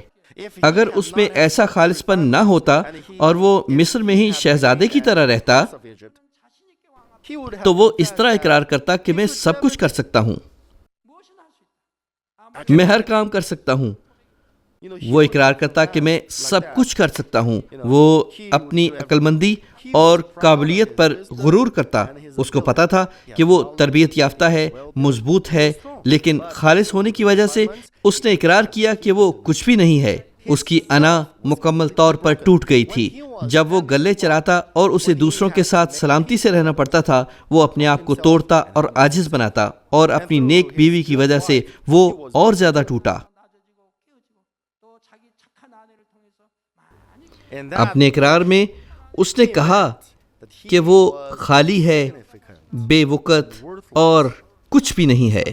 اگر اس میں ایسا خالص پن نہ ہوتا اور وہ مصر میں ہی شہزادے کی طرح رہتا تو وہ اس طرح اقرار کرتا کہ میں سب کچھ کر سکتا ہوں، میں ہر کام کر سکتا ہوں۔ وہ اقرار کرتا کہ میں سب کچھ کر سکتا ہوں. وہ اپنی عقل مندی اور قابلیت پر غرور کرتا. اس کو پتا تھا کہ وہ تربیت یافتہ ہے، مضبوط ہے، لیکن خالص ہونے کی وجہ سے اس نے اقرار کیا کہ وہ کچھ بھی نہیں ہے. اس کی انا مکمل طور پر ٹوٹ گئی تھی. جب وہ گلے چراتا اور اسے دوسروں کے ساتھ سلامتی سے رہنا پڑتا تھا، وہ اپنے آپ کو توڑتا اور عاجز بناتا، اور اپنی نیک بیوی کی وجہ سے وہ اور زیادہ ٹوٹا. اپنے اقرار میں اس نے کہا کہ وہ خالی ہے، بے وقت اور کچھ بھی نہیں ہے.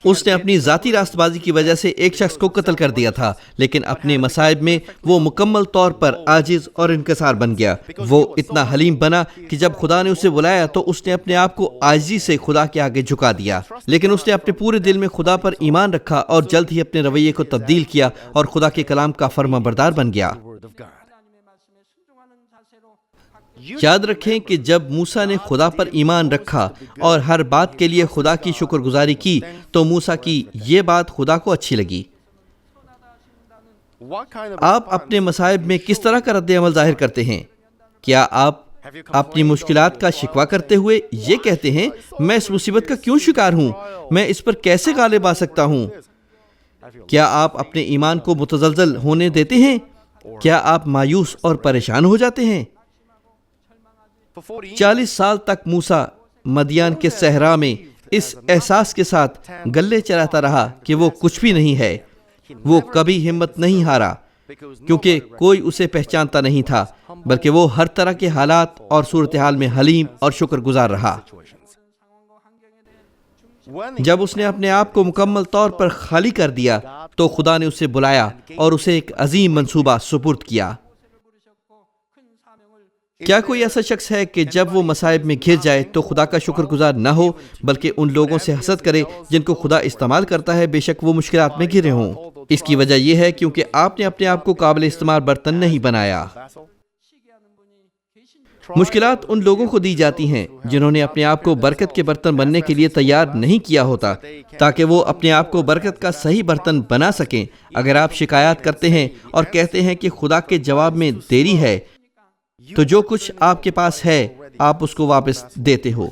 اس نے اپنی ذاتی راست بازی کی وجہ سے ایک شخص کو قتل کر دیا تھا، لیکن اپنے مصائب میں وہ مکمل طور پر عاجز اور انکسار بن گیا. وہ اتنا حلیم بنا کہ جب خدا نے اسے بلایا تو اس نے اپنے آپ کو عاجزی سے خدا کے آگے جھکا دیا. لیکن اس نے اپنے پورے دل میں خدا پر ایمان رکھا اور جلد ہی اپنے رویے کو تبدیل کیا اور خدا کے کلام کا فرما بردار بن گیا. یاد رکھیں کہ جب موسیٰ نے خدا پر ایمان رکھا اور ہر بات کے لیے خدا کی شکر گزاری کی تو موسیٰ کی یہ بات خدا کو اچھی لگی. آپ اپنے مصائب میں کس طرح کا رد عمل ظاہر کرتے ہیں؟ کیا آپ اپنی مشکلات کا شکوہ کرتے ہوئے یہ کہتے ہیں میں اس مصیبت کا کیوں شکار ہوں، میں اس پر کیسے غالب آ سکتا ہوں؟ کیا آپ اپنے ایمان کو متزلزل ہونے دیتے ہیں؟ کیا آپ مایوس اور پریشان ہو جاتے ہیں؟ 40 سال تک موسیٰ مدین کے صحرا میں اس احساس کے ساتھ گلے چراتا رہا کہ وہ کچھ بھی نہیں ہے. وہ کبھی ہمت نہیں ہارا کیونکہ کوئی اسے پہچانتا نہیں تھا، بلکہ وہ ہر طرح کے حالات اور صورتحال میں حلیم اور شکر گزار رہا. جب اس نے اپنے آپ کو مکمل طور پر خالی کر دیا تو خدا نے اسے بلایا اور اسے ایک عظیم منصوبہ سپرد کیا. کیا کوئی ایسا شخص ہے کہ جب وہ مصائب میں گھر جائے تو خدا کا شکر گزار نہ ہو، بلکہ ان لوگوں سے حسد کرے جن کو خدا استعمال کرتا ہے، بے شک وہ مشکلات میں گھرے ہوں؟ اس کی وجہ یہ ہے کیونکہ آپ نے اپنے آپ کو قابل استعمال برتن نہیں بنایا. مشکلات ان لوگوں کو دی جاتی ہیں جنہوں نے اپنے آپ کو برکت کے برتن بننے کے لیے تیار نہیں کیا ہوتا، تاکہ وہ اپنے آپ کو برکت کا صحیح برتن بنا سکیں. اگر آپ شکایات کرتے ہیں اور کہتے ہیں کہ خدا کے جواب میں دیری ہے، تو جو کچھ آپ کے پاس ہے آپ اس کو واپس دیتے ہو.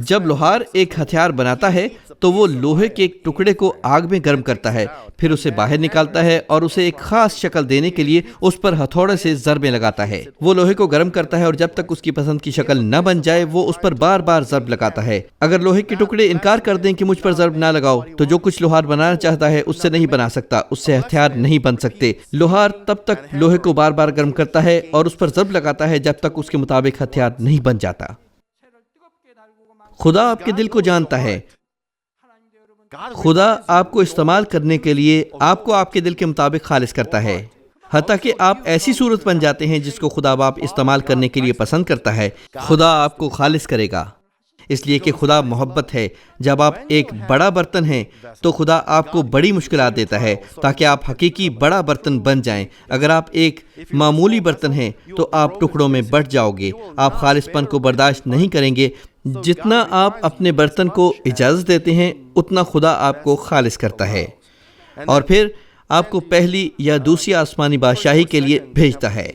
جب لوہار ایک ہتھیار بناتا ہے تو وہ لوہے کے ایک ٹکڑے کو آگ میں گرم کرتا ہے، پھر اسے باہر نکالتا ہے اور اسے ایک خاص شکل دینے کے لیے اس پر ہتھوڑے سے ضربیں لگاتا ہے. وہ لوہے کو گرم کرتا ہے اور جب تک اس کی پسند کی شکل نہ بن جائے وہ اس پر بار بار ضرب لگاتا ہے. اگر لوہے کے ٹکڑے انکار کر دیں کہ مجھ پر ضرب نہ لگاؤ تو جو کچھ لوہار بنانا چاہتا ہے اس سے نہیں بنا سکتا، اس سے ہتھیار نہیں بن سکتے. لوہار تب تک لوہے کو بار بار گرم کرتا ہے اور اس پر ضرب لگاتا ہے جب تک اس کے مطابق ہتھیار نہیں بن جاتا. خدا آپ کے دل کو جانتا ہے. خدا آپ کو استعمال کرنے کے لیے آپ کو آپ کے دل کے مطابق خالص کرتا ہے، حتیٰ کہ آپ ایسی صورت بن جاتے ہیں جس کو خدا باپ استعمال کرنے کے لیے پسند کرتا ہے. خدا آپ کو خالص کرے گا، اس لیے کہ خدا محبت ہے. جب آپ ایک بڑا برتن ہیں تو خدا آپ کو بڑی مشکلات دیتا ہے تاکہ آپ حقیقی بڑا برتن بن جائیں. اگر آپ ایک معمولی برتن ہیں تو آپ ٹکڑوں میں بٹ جاؤ گے، آپ خالص پن کو برداشت نہیں کریں گے. جتنا آپ اپنے برتن کو اجازت دیتے ہیں اتنا خدا آپ کو خالص کرتا ہے، اور پھر آپ کو پہلی یا دوسری آسمانی بادشاہی کے لیے بھیجتا ہے.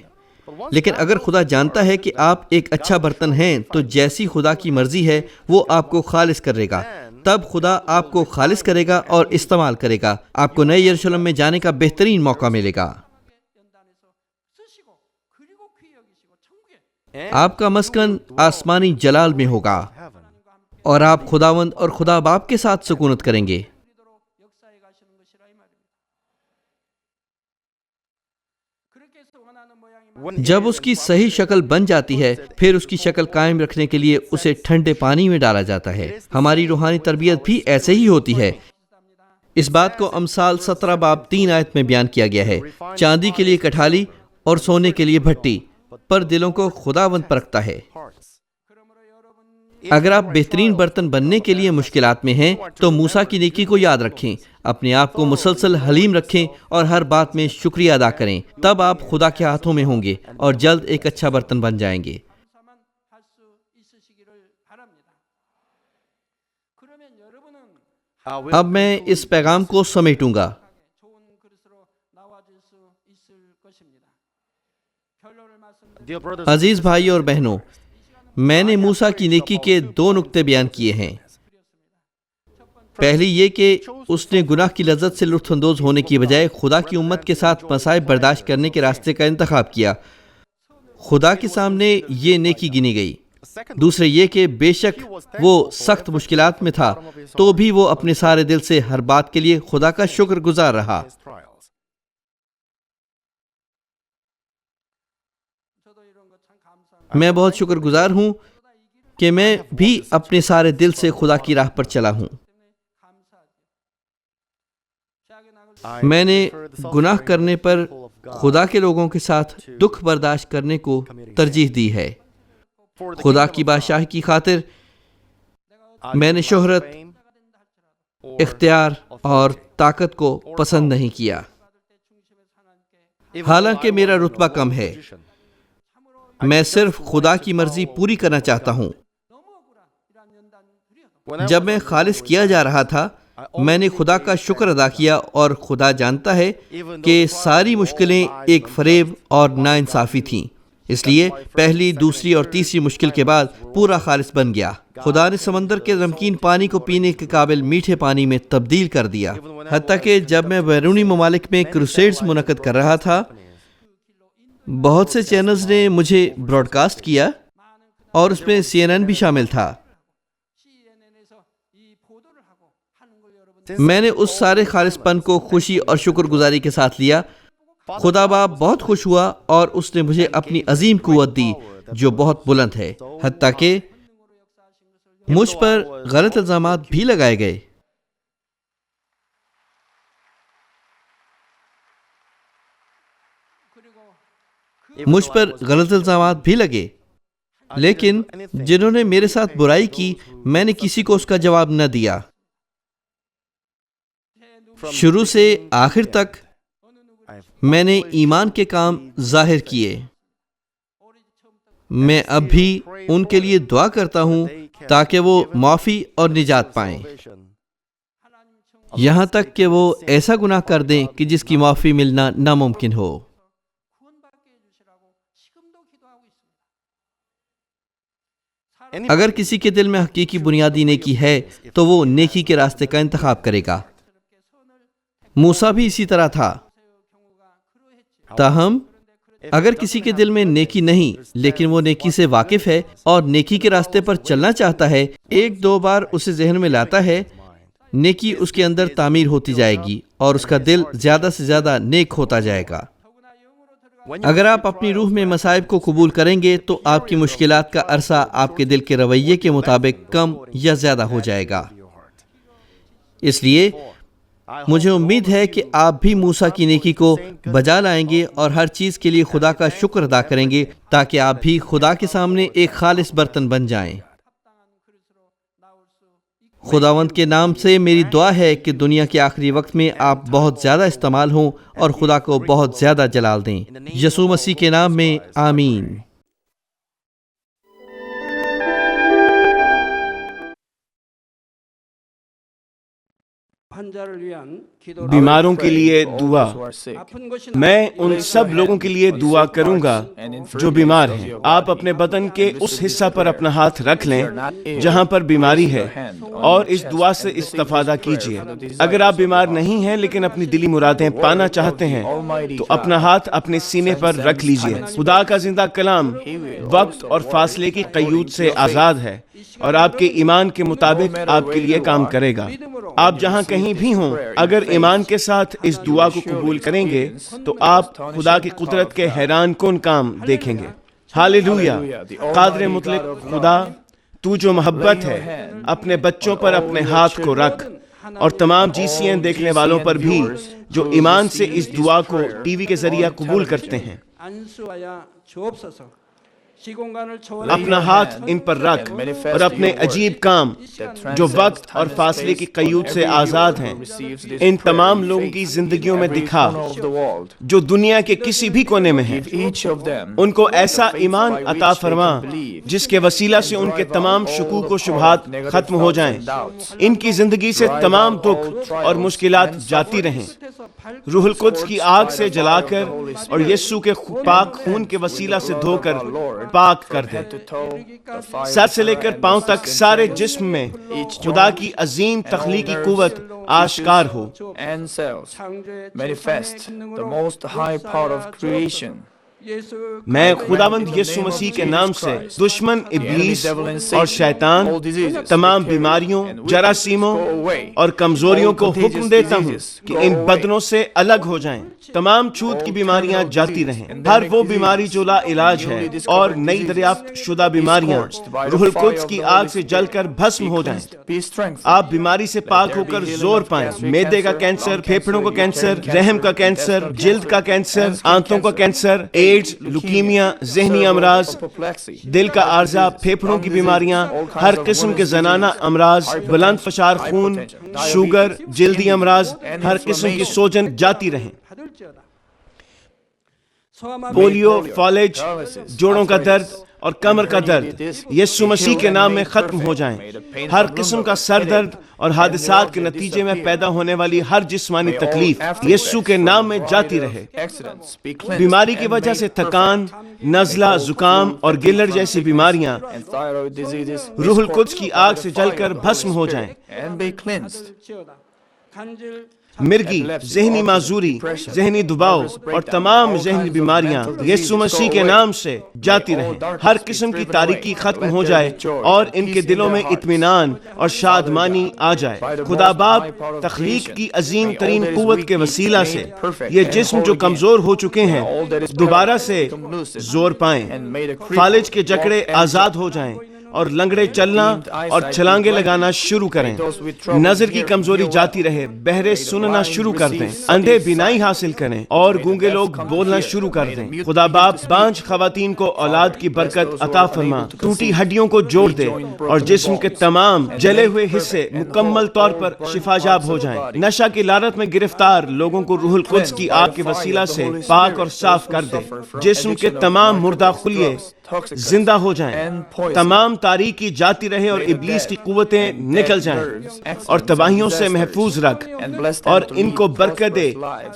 لیکن اگر خدا جانتا ہے کہ آپ ایک اچھا برتن ہیں تو جیسی خدا کی مرضی ہے وہ آپ کو خالص کرے گا. تب خدا آپ کو خالص کرے گا اور استعمال کرے گا. آپ کو نئے یروشلم میں جانے کا بہترین موقع ملے گا. آپ کا مسکن آسمانی جلال میں ہوگا اور آپ خداوند اور خدا باپ کے ساتھ سکونت کریں گے. جب اس کی صحیح شکل بن جاتی ہے پھر اس کی شکل قائم رکھنے کے لیے اسے ٹھنڈے پانی میں ڈالا جاتا ہے. ہماری روحانی تربیت بھی ایسے ہی ہوتی ہے. اس بات کو امثال 17 باب 3 آیت میں بیان کیا گیا ہے. چاندی کے لیے کٹھالی اور سونے کے لیے بھٹی، پر دلوں کو خداوند پرکھتا ہے. اگر آپ بہترین برتن بننے کے لیے مشکلات میں ہیں تو موسیٰ کی نیکی کو یاد رکھیں، اپنے آپ کو مسلسل حلیم رکھیں اور ہر بات میں شکریہ ادا کریں. تب آپ خدا کے ہاتھوں میں ہوں گے اور جلد ایک اچھا برتن بن جائیں گے. اب میں اس پیغام کو سمیٹوں گا۔ عزیز بھائی اور بہنوں، میں نے موسیٰ کی نیکی کے 2 نقطے بیان کیے ہیں۔ پہلی یہ کہ اس نے گناہ کی لذت سے لطف اندوز ہونے کی بجائے خدا کی امت کے ساتھ مصائب برداشت کرنے کے راستے کا انتخاب کیا۔ خدا کے سامنے یہ نیکی گنی گئی۔ دوسرے یہ کہ بے شک وہ سخت مشکلات میں تھا تو بھی وہ اپنے سارے دل سے ہر بات کے لیے خدا کا شکر گزار رہا۔ میں بہت شکر گزار ہوں کہ میں بھی اپنے سارے دل سے خدا کی راہ پر چلا ہوں۔ میں نے گناہ کرنے پر خدا کے لوگوں کے ساتھ دکھ برداشت کرنے کو ترجیح دی ہے۔ خدا کی بادشاہی کی خاطر میں نے شہرت، اختیار اور طاقت کو پسند نہیں کیا، حالانکہ میرا رتبہ کم ہے۔ میں صرف خدا کی مرضی پوری کرنا چاہتا ہوں۔ جب میں خالص کیا جا رہا تھا، میں نے خدا کا شکر ادا کیا، اور خدا جانتا ہے کہ ساری مشکلیں ایک فریب اور ناانصافی تھیں۔ اس لیے پہلی، دوسری اور تیسری مشکل کے بعد پورا خالص بن گیا۔ خدا نے سمندر کے نمکین پانی کو پینے کے قابل میٹھے پانی میں تبدیل کر دیا۔ حتیٰ کہ جب میں بیرونی ممالک میں کروسیڈز منعقد کر رہا تھا، بہت سے چینلز نے مجھے براڈ کاسٹ کیا، اور اس میں CNN بھی شامل تھا۔ میں نے اس سارے خالص پن کو خوشی اور شکر گزاری کے ساتھ لیا۔ خدا باپ بہت خوش ہوا اور اس نے مجھے اپنی عظیم قوت دی جو بہت بلند ہے، حتیٰ کہ مجھ پر غلط الزامات بھی لگائے گئے۔ مجھ پر غلط الزامات بھی لگے، لیکن جنہوں نے میرے ساتھ برائی کی، میں نے کسی کو اس کا جواب نہ دیا۔ شروع سے آخر تک میں نے ایمان کے کام ظاہر کیے۔ میں اب بھی ان کے لیے دعا کرتا ہوں تاکہ وہ معافی اور نجات پائیں، یہاں تک کہ وہ ایسا گناہ کر دیں کہ جس کی معافی ملنا ناممکن ہو۔ اگر کسی کے دل میں حقیقی بنیادی نیکی ہے تو وہ نیکی کے راستے کا انتخاب کرے گا۔ موسیٰ بھی اسی طرح تھا۔ تاہم اگر کسی کے دل میں نیکی نہیں، لیکن وہ نیکی سے واقف ہے اور نیکی کے راستے پر چلنا چاہتا ہے، 1-2 بار اسے ذہن میں لاتا ہے، نیکی اس کے اندر تعمیر ہوتی جائے گی اور اس کا دل زیادہ سے زیادہ نیک ہوتا جائے گا۔ اگر آپ اپنی روح میں مصائب کو قبول کریں گے تو آپ کی مشکلات کا عرصہ آپ کے دل کے رویے کے مطابق کم یا زیادہ ہو جائے گا۔ اس لیے مجھے امید ہے کہ آپ بھی موسیٰ کی نیکی کو بجا لائیں گے اور ہر چیز کے لیے خدا کا شکر ادا کریں گے، تاکہ آپ بھی خدا کے سامنے ایک خالص برتن بن جائیں۔ خداوند کے نام سے میری دعا ہے کہ دنیا کے آخری وقت میں آپ بہت زیادہ استعمال ہوں اور خدا کو بہت زیادہ جلال دیں۔ یسوع مسیح کے نام میں آمین۔ بیماروں کے لیے دعا۔ میں ان سب لوگوں کے لیے دعا کروں گا جو بیمار ہیں۔ آپ اپنے بدن کے اس حصہ پر اپنا ہاتھ رکھ لیں جہاں پر بیماری ہے اور اس دعا سے استفادہ کیجیے۔ اگر آپ بیمار نہیں ہیں لیکن اپنی دلی مرادیں پانا چاہتے ہیں تو اپنا ہاتھ اپنے سینے پر رکھ لیجیے۔ خدا کا زندہ کلام وقت اور فاصلے کی قیود سے آزاد ہے اور آپ کے ایمان کے مطابق آپ کے لیے کام کرے گا۔ آپ جہاں کہیں بھی ہوں، اگر ایمان کے ساتھ اس دعا کو قبول کریں گے تو آپ خدا کی قدرت کے حیران کن کام دیکھیں گے۔ ہاللویہ۔ قادر مطلق خدا، تو جو محبت ہے، اپنے بچوں پر اپنے ہاتھ کو رکھ اور تمام GCN دیکھنے والوں پر بھی جو ایمان سے اس دعا کو ٹی وی کے ذریعہ قبول کرتے ہیں۔ اپنا ہاتھ ان پر رکھ اور اپنے عجیب کام جو وقت اور فاصلے کی قیود سے آزاد ہیں ان تمام لوگوں کی زندگیوں میں دکھا جو دنیا کے کسی بھی کونے میں ہیں. ان کو ایسا ایمان عطا فرما جس کے وسیلہ سے ان کے تمام شکوک و شبہات ختم ہو جائیں. ان کی زندگی سے تمام دکھ اور مشکلات جاتی رہیں. روح القدس کی آگ سے جلا کر اور یسوع کے پاک خون کے وسیلہ سے دھو کر پاک کر دے. سر سے لے کر پاؤں تک سارے جسم میں خدا کی عظیم تخلیقی قوت آشکار ہو. میں خداوند یسوع مسیح کے نام سے دشمن ابلیس اور شیطان تمام بیماریوں جراثیموں اور کمزوریوں کو حکم دیتا ہوں کہ ان بدنوں سے الگ ہو جائیں. تمام چھوت کی بیماریاں جاتی رہیں. ہر وہ بیماری جو لا علاج ہے اور نئی دریافت شدہ بیماریاں روح القدس کی آگ سے جل کر بھسم ہو جائیں. آپ بیماری سے پاک ہو کر زور پائیں. معدے کا کینسر، پھیپھڑوں کا کینسر، رحم کا کینسر، جلد کا کینسر، آنتوں کا کینسر، ایڈز، لوکیمیا، ذہنی امراض، دل کا عارضہ، پھیپھڑوں کی بیماریاں، ہر قسم کے زنانہ امراض، بلند فشار خون، شوگر، جلدی امراض، ہر قسم کی سوجن جاتی رہیں. پولیو، فالج، جوڑوں کا درد اور کمر کا درد یسوع مسیح کے نام میں ختم ہو جائیں. ہر قسم کا سر درد اور حادثات کے نتیجے میں پیدا ہونے والی ہر جسمانی تکلیف یسوع کے نام میں جاتی رہے. بیماری کی وجہ سے تھکان، نزلہ، زکام اور گلر جیسی بیماریاں روح القدس کی آگ سے جل کر بھسم ہو جائیں. مرگی، ذہنی معذوری، ذہنی دباؤ اور تمام ذہنی بیماریاں یسوع مسیح کے نام سے جاتی رہیں. ہر قسم کی تاریکی ختم ہو جائے اور ان کے دلوں میں اطمینان اور شادمانی آ جائے. خدا باپ تخلیق کی عظیم ترین قوت کے وسیلہ سے یہ جسم جو کمزور ہو چکے ہیں دوبارہ سے زور پائیں. فالج کے جکڑے آزاد ہو جائیں اور لنگڑے چلنا اور چھلانگے لگانا شروع کریں. نظر کی کمزوری جاتی رہے، بہرے سننا شروع کر دیں، اندھے بینائی حاصل کریں اور گونگے لوگ بولنا شروع کر دیں. خدا باپ بانجھ خواتین کو اولاد کی برکت عطا فرما. ٹوٹی ہڈیوں کو جوڑ دے اور جسم کے تمام جلے ہوئے حصے مکمل طور پر شفا یاب ہو جائیں. نشہ کی لعنت میں گرفتار لوگوں کو روح القدس کی آگ کے وسیلہ سے پاک اور صاف کر دے. جسم کے تمام مردہ خلیے زندہ ہو جائیں. تمام تاریکی جاتی رہے اور ابلیس کی قوتیں نکل جائیں اور تباہیوں سے محفوظ رکھ اور ان کو برکت دے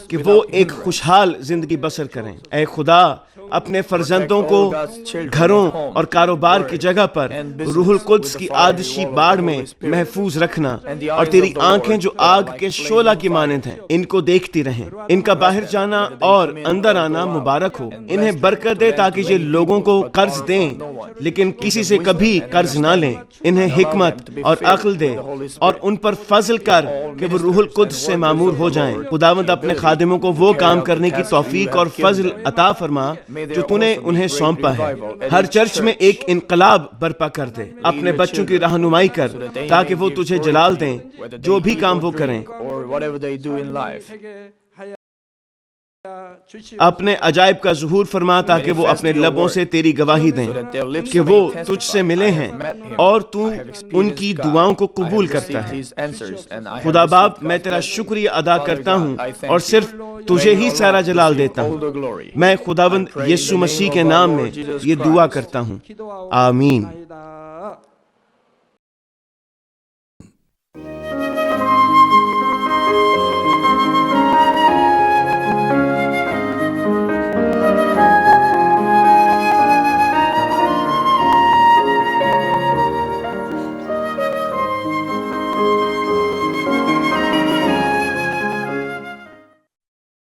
کہ وہ ایک خوشحال زندگی بسر کریں. اے خدا اپنے فرزندوں کو گھروں اور کاروبار کی جگہ پر روح القدس کی آتشی باڑ میں محفوظ رکھنا اور تیری آنکھیں جو آگ کے شعلہ کی مانند ہیں ان کو دیکھتی رہیں. ان کا باہر جانا اور اندر آنا مبارک ہو. انہیں برکت دے تاکہ یہ لوگوں کو قرض دیں لیکن کسی سے کبھی قرض نہ لیں. انہیں حکمت اور عقل دے اور ان پر فضل کر کہ وہ روح القدس سے معمور ہو جائیں. خداوند اپنے خادموں کو وہ کام کرنے کی توفیق اور فضل عطا فرما جو تو نے انہیں سونپا ہے. ہر چرچ میں ایک انقلاب برپا کر دے. اپنے بچوں کی رہنمائی کر تاکہ وہ تجھے جلال دیں جو بھی کام وہ کریں. اپنے عجائب کا ظہور فرما تاکہ وہ اپنے لبوں سے تیری گواہی دیں کہ وہ تجھ سے ملے ہیں اور تو ان کی دعاؤں کو قبول کرتا ہے. خدا باپ میں تیرا شکریہ ادا کرتا ہوں اور صرف تجھے ہی سارا جلال دیتا ہوں. میں خداوند یسوع مسیح کے نام میں یہ دعا کرتا ہوں. آمین.